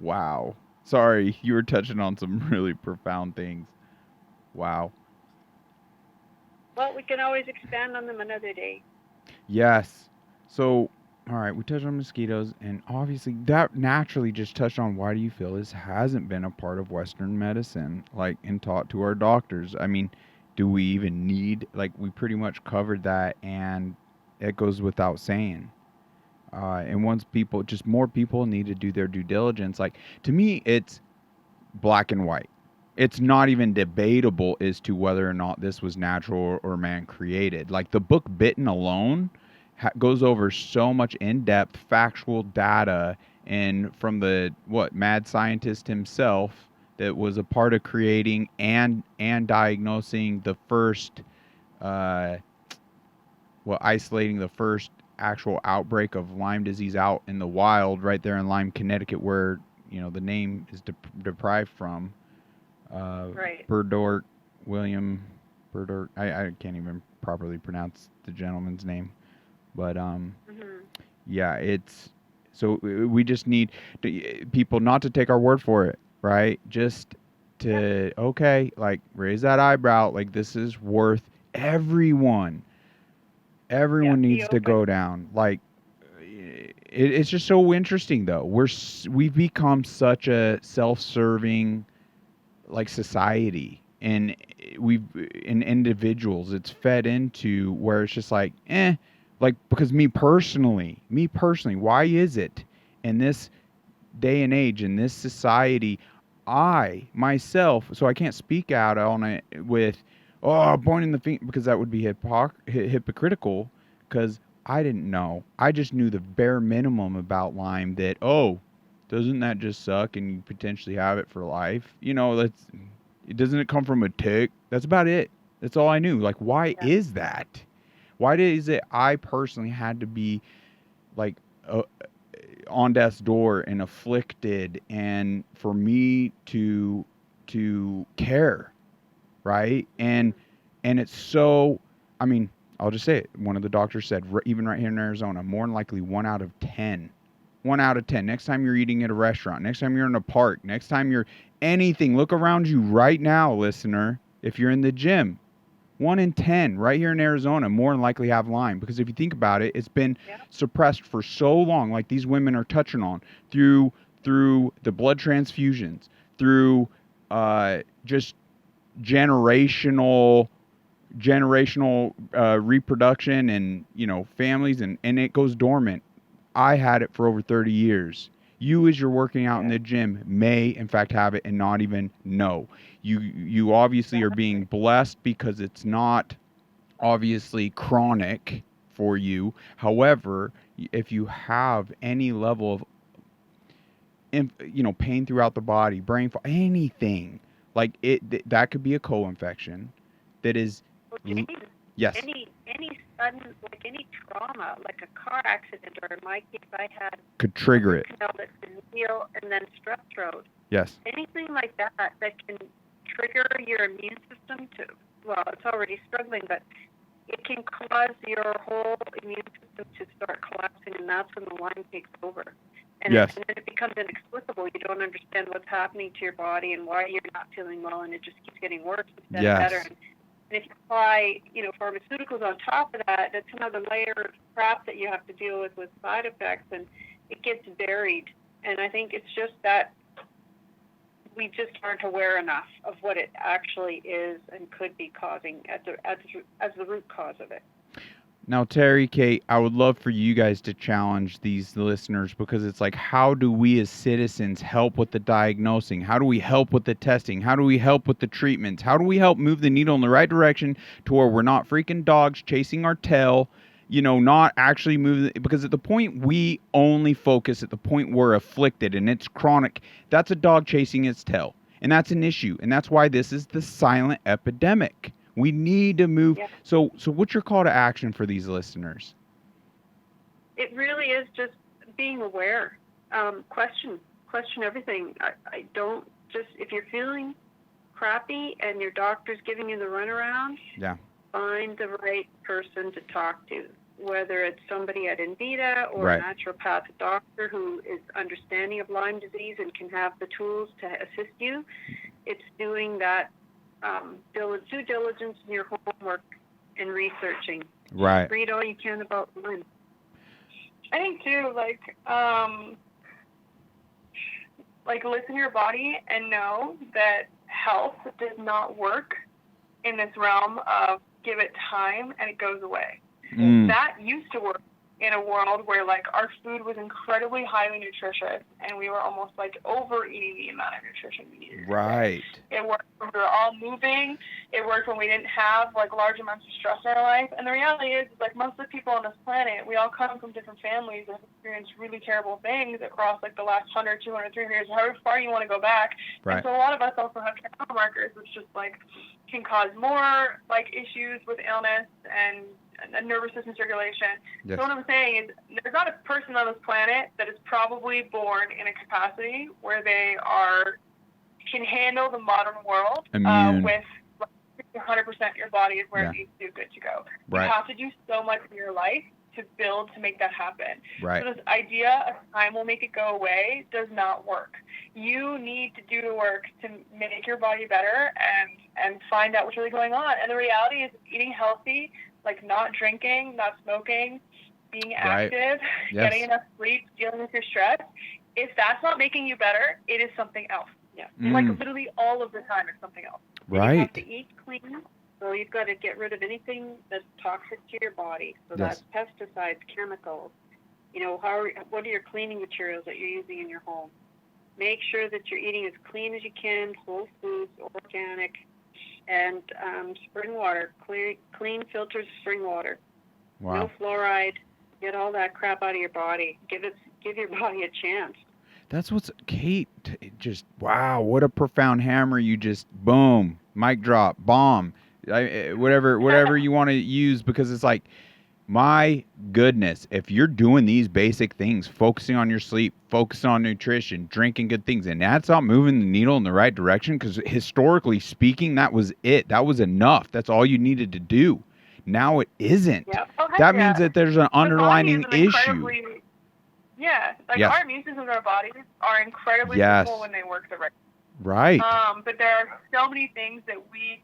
wow. Sorry, you were touching on some really profound things. Wow. Well, we can always expand on them another day. Yes. So, all right, we touched on mosquitoes, and obviously that naturally just touched on why do you feel this hasn't been a part of Western medicine, like, and taught to our doctors? I mean, do we even need, like, we pretty much covered that, and it goes without saying. And once people, just more people need to do their due diligence. Like, to me, it's black and white. It's not even debatable as to whether or not this was natural or man created. Like, the book Bitten alone goes over so much in-depth factual data, and from the mad scientist himself that was a part of creating and diagnosing the first isolating the first actual outbreak of Lyme disease out in the wild right there in Lyme, Connecticut, where the name is deprived from. Right. William Burdort. I can't even properly pronounce the gentleman's name, but yeah, it's so we just need people not to take our word for it, right? Just to like raise that eyebrow, like this is worth everyone. Everyone needs to go down. Like it's just so interesting though. We've become such a self-serving like society, and in individuals it's fed into where it's just like like because me personally, why is it in this day and age in this society I myself, so I can't speak out on it with pointing the finger, because that would be hypocritical, because I didn't know. I just knew the bare minimum about Lyme, that doesn't that just suck and you potentially have it for life? Doesn't it come from a tick? That's about it. That's all I knew. Like, why is that? Why is it I personally had to be like on death's door and afflicted, and for me to care, right? And it's so, I mean, I'll just say it. One of the doctors said, even right here in Arizona, more than likely 1 out of 10. 1 out of 10. Next time you're eating at a restaurant, next time you're in a park, next time you're anything, look around you right now, listener. If you're in the gym, 1 in 10 right here in Arizona more than likely have Lyme. Because if you think about it, it's been suppressed for so long, like these women are touching on, through the blood transfusions, through just generational reproduction, and families, and it goes dormant. I had it for over 30 years. You, as you're working out in the gym, may in fact have it and not even know. You obviously are being blessed because it's not obviously chronic for you. However, if you have any level of pain throughout the body, brain fog, anything like that could be a co-infection that is yes. Any sudden, like any trauma, like a car accident, or in my case, I had could trigger it. That can heal, and then strep throat. Yes. Anything like that can trigger your immune system to, well, it's already struggling, but it can cause your whole immune system to start collapsing, and that's when the Lyme takes over. And then it becomes inexplicable. You don't understand what's happening to your body and why you're not feeling well, and it just keeps getting worse instead of better. And if you apply, pharmaceuticals on top of that, that's another layer of crap that you have to deal with side effects. And it gets buried. And I think it's just that we just aren't aware enough of what it actually is and could be causing as the root cause of it. Now, Teri Kate, I would love for you guys to challenge these listeners, because it's like, how do we as citizens help with the diagnosing? How do we help with the testing? How do we help with the treatments? How do we help move the needle in the right direction to where we're not freaking dogs chasing our tail, not actually moving? Because at the point we only focus at the point we're afflicted and it's chronic, that's a dog chasing its tail. And that's an issue. And that's why this is the silent epidemic. We need to move. Yeah. So what's your call to action for these listeners? It really is just being aware. Question everything. I don't just, if you're feeling crappy and your doctor's giving you the runaround, Yeah. find the right person to talk to, whether it's somebody at Invita or Right. a naturopathic doctor who is understanding of Lyme disease and can have the tools to assist you. It's doing that due diligence in your homework and researching. Right. Read all you can about Lyme. I think too, listen to your body and know that health does not work in this realm of give it time and it goes away. That used to work in a world where our food was incredibly highly nutritious and we were almost overeating the amount of nutrition we needed. Right. It worked when we were all moving. It worked when we didn't have large amounts of stress in our life. And the reality is most of the people on this planet, we all come from different families that have experienced really terrible things across the last 100, 200, 300 years, however far you want to go back. Right. And so a lot of us also have trauma markers, which just can cause more issues with illness and nervous system circulation. Yes. So what I'm saying is there's not a person on this planet that is probably born in a capacity where they can handle the modern world Immune. with 100% your body is where it needs to be good to go. Right. You have to do so much in your life to build to make that happen. Right. So this idea of time will make it go away does not work. You need to do the work to make your body better and find out what's really going on. And the reality is eating healthy, not drinking, not smoking, being active, getting enough sleep, dealing with your stress. If that's not making you better, it is something else. Yeah. Literally all of the time it's something else. Right. You have to eat clean, so you've got to get rid of anything that's toxic to your body. So that's pesticides, chemicals. What are your cleaning materials that you're using in your home? Make sure that you're eating as clean as you can, whole foods, organic, and spring water, clean filtered spring water. Wow. No fluoride. Get all that crap out of your body. Give your body a chance. That's what's Kate. Just wow! What a profound hammer! You just boom, mic drop, bomb, whatever you want to use, because it's like, my goodness, if you're doing these basic things, focusing on your sleep, focusing on nutrition, drinking good things, and that's not moving the needle in the right direction, because historically speaking, that was it. That was enough. That's all you needed to do. Now it isn't. Yep. That means that there's an underlying issue. Yeah, our immune systems in our bodies are incredibly simple when they work the right way. Right. But there are so many things that we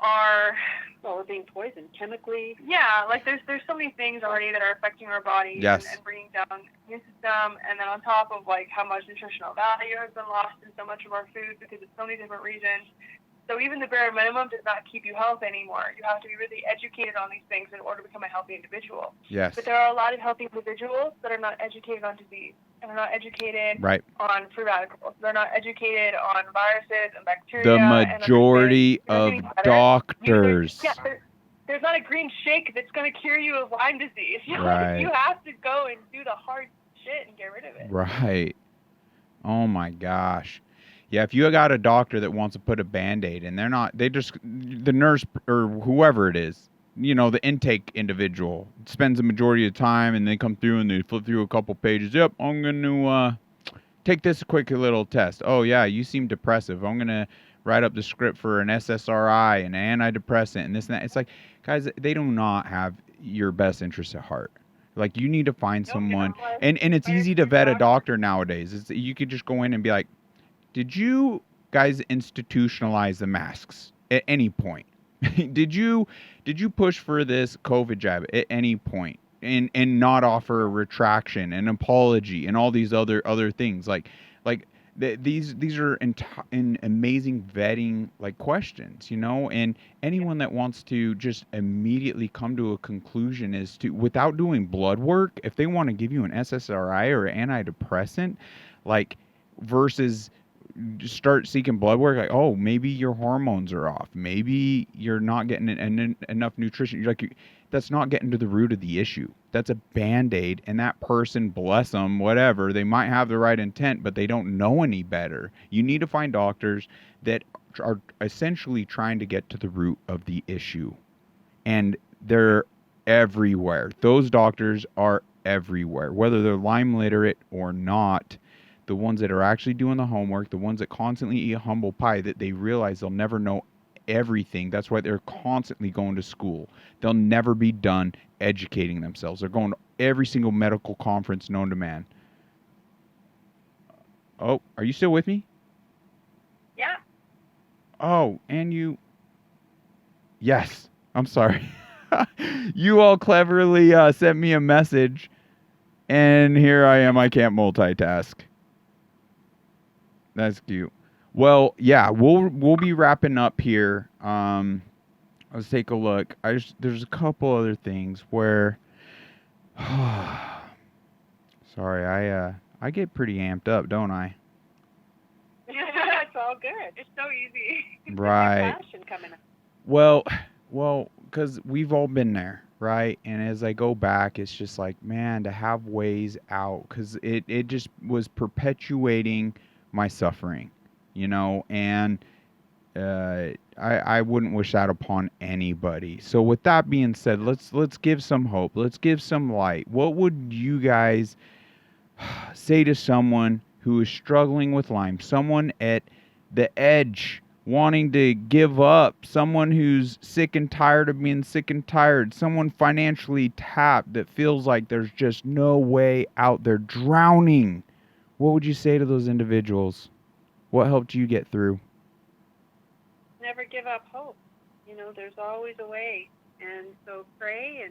are... Well, we're being poisoned chemically. Yeah, there's so many things already that are affecting our bodies and bringing down the immune system, and then on top of how much nutritional value has been lost in so much of our food because of so many different reasons. So even the bare minimum does not keep you healthy anymore. You have to be really educated on these things in order to become a healthy individual. Yes. But there are a lot of healthy individuals that are not educated on disease, and they're not educated on free radicals. They're not educated on viruses and bacteria. The majority of doctors. There's not a green shake that's going to cure you of Lyme disease. Right. You have to go and do the hard shit and get rid of it. Right. Oh my gosh. Yeah, if you got a doctor that wants to put a Band-Aid and the nurse or whoever it is, the intake individual spends the majority of the time, and they come through and they flip through a couple pages. Yep, I'm going to take this quick little test. Oh yeah, you seem depressive. I'm going to write up the script for an SSRI and an antidepressant and this and that. It's like, guys, they do not have your best interests at heart. You need to find someone, and it's easy to vet a doctor nowadays. You could just go in and be like, did you guys institutionalize the masks at any point? Did you push for this COVID jab at any point? and not offer a retraction, an apology, and all these other things. These are in amazing vetting like questions, you know, and anyone that wants to just immediately come to a conclusion as to, without doing blood work, if they want to give you an SSRI or an antidepressant, like, versus just start seeking blood work, like, oh, maybe your hormones are off, maybe you're not getting enough nutrition. That's not getting to the root of the issue. That's a band-aid, and that person, bless them, whatever, they might have the right intent, but they don't know any better. You need to find doctors that are essentially trying to get to the root of the issue, and they're everywhere. Those doctors are everywhere, whether they're Lyme literate or not. The ones that are actually doing the homework, the ones that constantly eat humble pie, that they realize they'll never know everything. That's why they're constantly going to school. They'll never be done educating themselves. They're going to every single medical conference known to man. Oh, are you still with me? Yeah. Oh, and you... Yes, I'm sorry. You all cleverly sent me a message, and here I am. I can't multitask. That's cute. Well, yeah, we'll be wrapping up here. Let's take a look. There's a couple other things where sorry, I get pretty amped up, don't I? It's all good. It's so easy. Right. Passion coming up. Well, because we've all been there, right? And as I go back, it's just like, man, to have ways out, because it just was perpetuating my suffering, you know, and I wouldn't wish that upon anybody. So with that being said, let's give some hope. Let's give some light. What would you guys say to someone who is struggling with Lyme, someone at the edge, wanting to give up, someone who's sick and tired of being sick and tired, someone financially tapped that feels like there's just no way out, they're drowning? What would you say to those individuals? What helped you get through? Never give up hope. You know, there's always a way. And so pray,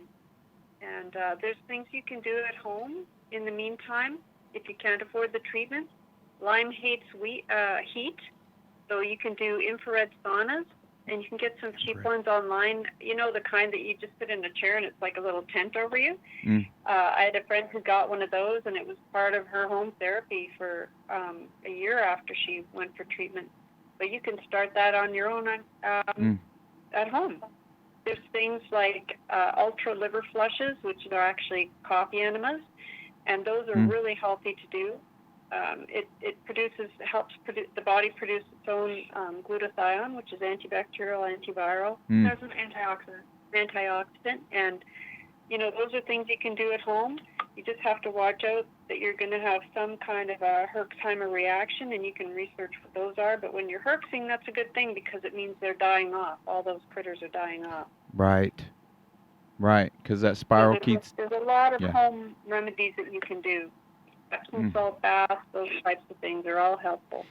and there's things you can do at home in the meantime if you can't afford the treatment. Lyme hates heat, so you can do infrared saunas, and you can get some cheap ones online. You know, the kind that you just sit in a chair and it's like a little tent over you. I had a friend who got one of those, and it was part of her home therapy for a year after she went for treatment. But you can start that on your own at home. There's things like ultra liver flushes, which are actually coffee enemas, and those are really healthy to do. It helps the body produce its own glutathione, which is antibacterial, antiviral. There's an antioxidant, and you know, those are things you can do at home. You just have to watch out that you're going to have some kind of a Herxheimer reaction, and you can research what those are. But when you're Herxing, that's a good thing, because it means they're dying off. All those critters are dying off. Right, because that spiral keeps... There's a lot of home remedies that you can do. Epsom salt baths, those types of things are all helpful.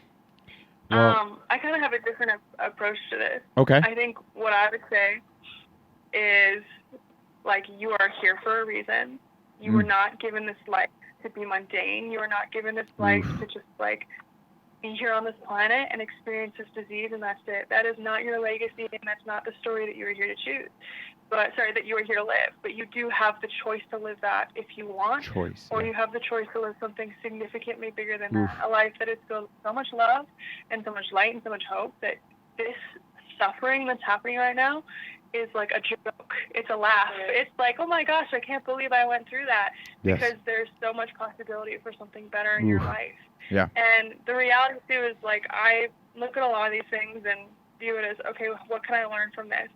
Well, I kind of have a different approach to this. Okay. I think what I would say is, like, you are here for a reason. You were not given this life to be mundane. You were not given this life to just, like, be here on this planet and experience this disease, and that's it. That is not your legacy, and that's not the story that you were here to choose. That you were here to live. But you do have the choice to live that if you want. Or you have the choice to live something significantly bigger than that. A life that is filled with so much love and so much light and so much hope that this suffering that's happening right now is like a joke. It's a laugh. It's like, oh my gosh, I can't believe I went through that. Because there's so much possibility for something better in your life. Yeah. And the reality too is, like, I look at a lot of these things and view it as, okay, what can I learn from this?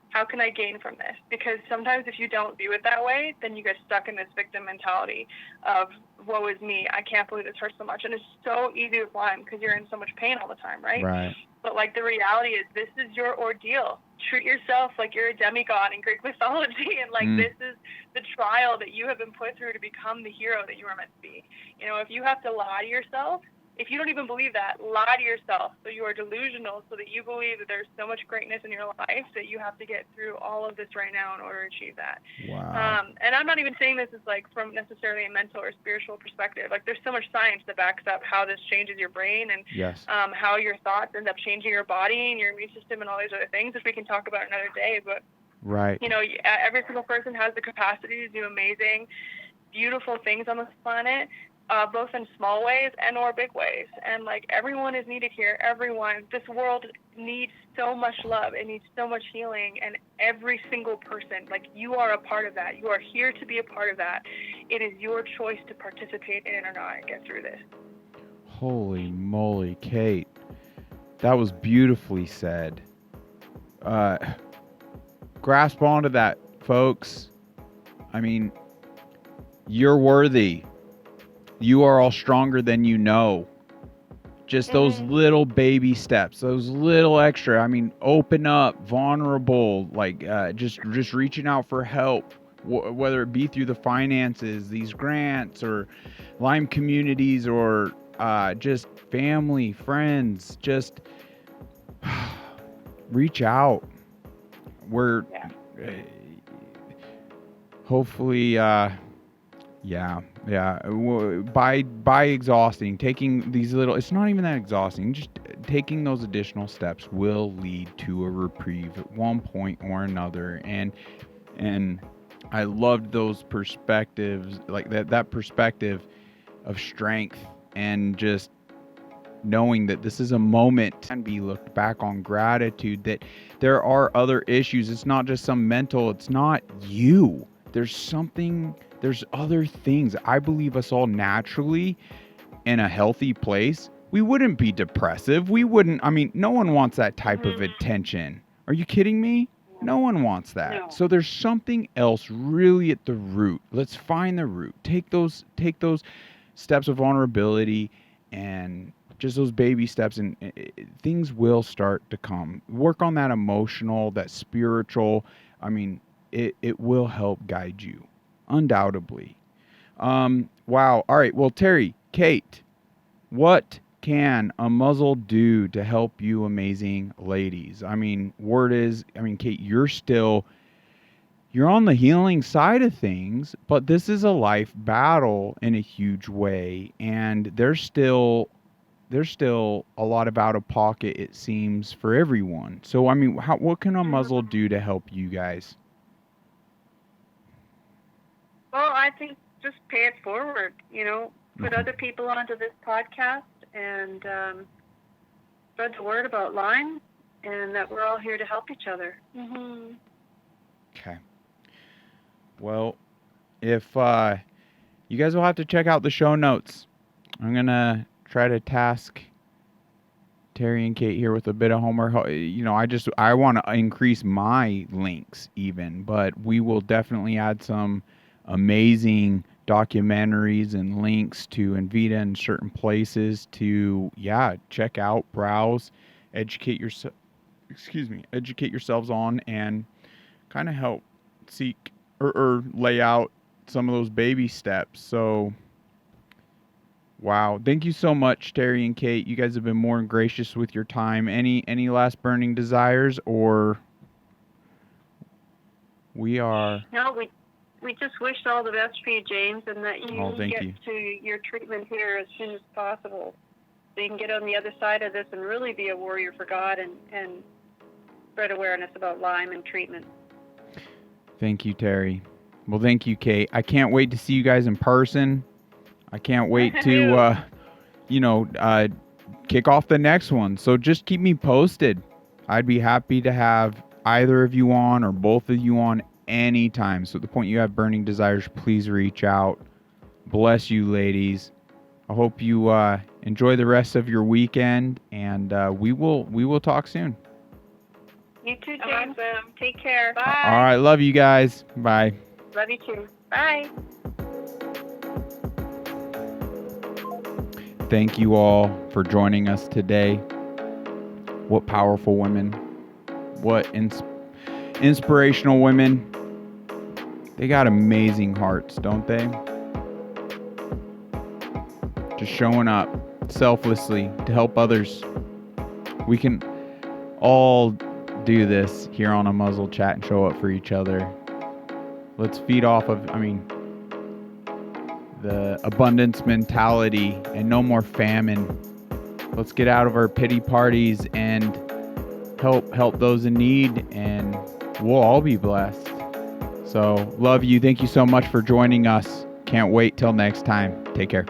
How can I gain from this? Because sometimes if you don't view it that way, then you get stuck in this victim mentality of, woe is me, I can't believe this hurts so much. And it's so easy with Lyme because you're in so much pain all the time, right? Right. But, like, the reality is, this is your ordeal. Treat yourself like you're a demigod in Greek mythology, and, like, this is the trial that you have been put through to become the hero that you were meant to be. You know, if you have to lie to yourself, if you don't even believe that, lie to yourself. So you are delusional, so that you believe that there's so much greatness in your life that you have to get through all of this right now in order to achieve that. Wow. And I'm not even saying this is like from necessarily a mental or spiritual perspective. Like, there's so much science that backs up how this changes your brain and Yes. how your thoughts end up changing your body and your immune system and all these other things, which we can talk about another day. But Right. you know, every single person has the capacity to do amazing, beautiful things on this planet, both in small ways and or big ways. And like, everyone is needed here. Everyone. This world needs so much love. It needs so much healing. And every single person, like, you are a part of that. You are here to be a part of that. It is your choice to participate in it or not and get through this. Holy moly, Kate. That was beautifully said. Grasp onto that, folks. I mean, you're worthy. You are all stronger than you know. Just those little baby steps, those little extra. I mean, open up, vulnerable, like just reaching out for help, whether it be through the finances, these grants, or Lyme communities, or just family, friends. Just reach out. We're hopefully by exhausting, taking these little, it's not even that exhausting, just taking those additional steps will lead to a reprieve at one point or another. And I loved those perspectives, like that perspective of strength, and just knowing that this is a moment and be looked back on gratitude, that there are other issues. It's not just some mental, it's not you. There's other things. I believe us all naturally in a healthy place, we wouldn't be depressive. No one wants that type of attention. Are you kidding me? No one wants that. No. So there's something else really at the root. Let's find the root. Take those steps of vulnerability and just those baby steps, and things will start to come. Work on that emotional, that spiritual. I mean, it will help guide you, undoubtedly. Wow. All right. Well, Teri, Kate, what can a muzzle do to help you amazing ladies? I mean, Kate, you're on the healing side of things, but this is a life battle in a huge way, and there's still a lot of out of pocket, it seems, for everyone. So, I mean, what can a muzzle do to help you guys? Well, I think just pay it forward, put other people onto this podcast and spread the word about Lyme, and that we're all here to help each other. Okay. Well, if you guys will have to check out the show notes. I'm going to try to task Teri and Kate here with a bit of homework. I want to increase my links even, but we will definitely add some amazing documentaries and links to Envita in certain places to check out, browse, educate yourselves on, and kind of help seek or lay out some of those baby steps. So wow. Thank you so much, Teri and Kate. You guys have been more than gracious with your time. Any last burning desires, or we are... No, we just wish all the best for you, James, and that you get to your treatment here as soon as possible, so you can get on the other side of this and really be a warrior for God and spread awareness about Lyme and treatment. Thank you, Teri. Well, thank you, Kate. I can't wait to see you guys in person. I can't wait to, kick off the next one. So just keep me posted. I'd be happy to have either of you on or both of you on anytime. So at the point you have burning desires, please reach out. Bless you, ladies. I hope you enjoy the rest of your weekend, and we will talk soon. You too, James. Awesome. Take care. Bye. All right. Love you guys. Bye. Love you too. Bye. Thank you all for joining us today. What powerful women. What inspirational women. They got amazing hearts, don't they? Just showing up, selflessly to help others. We can all do this here on a Muzzle Chat and show up for each other. Let's feed off of, the abundance mentality and no more famine. Let's get out of our pity parties and help those in need, and we'll all be blessed. So love you. Thank you so much for joining us. Can't wait till next time. Take care.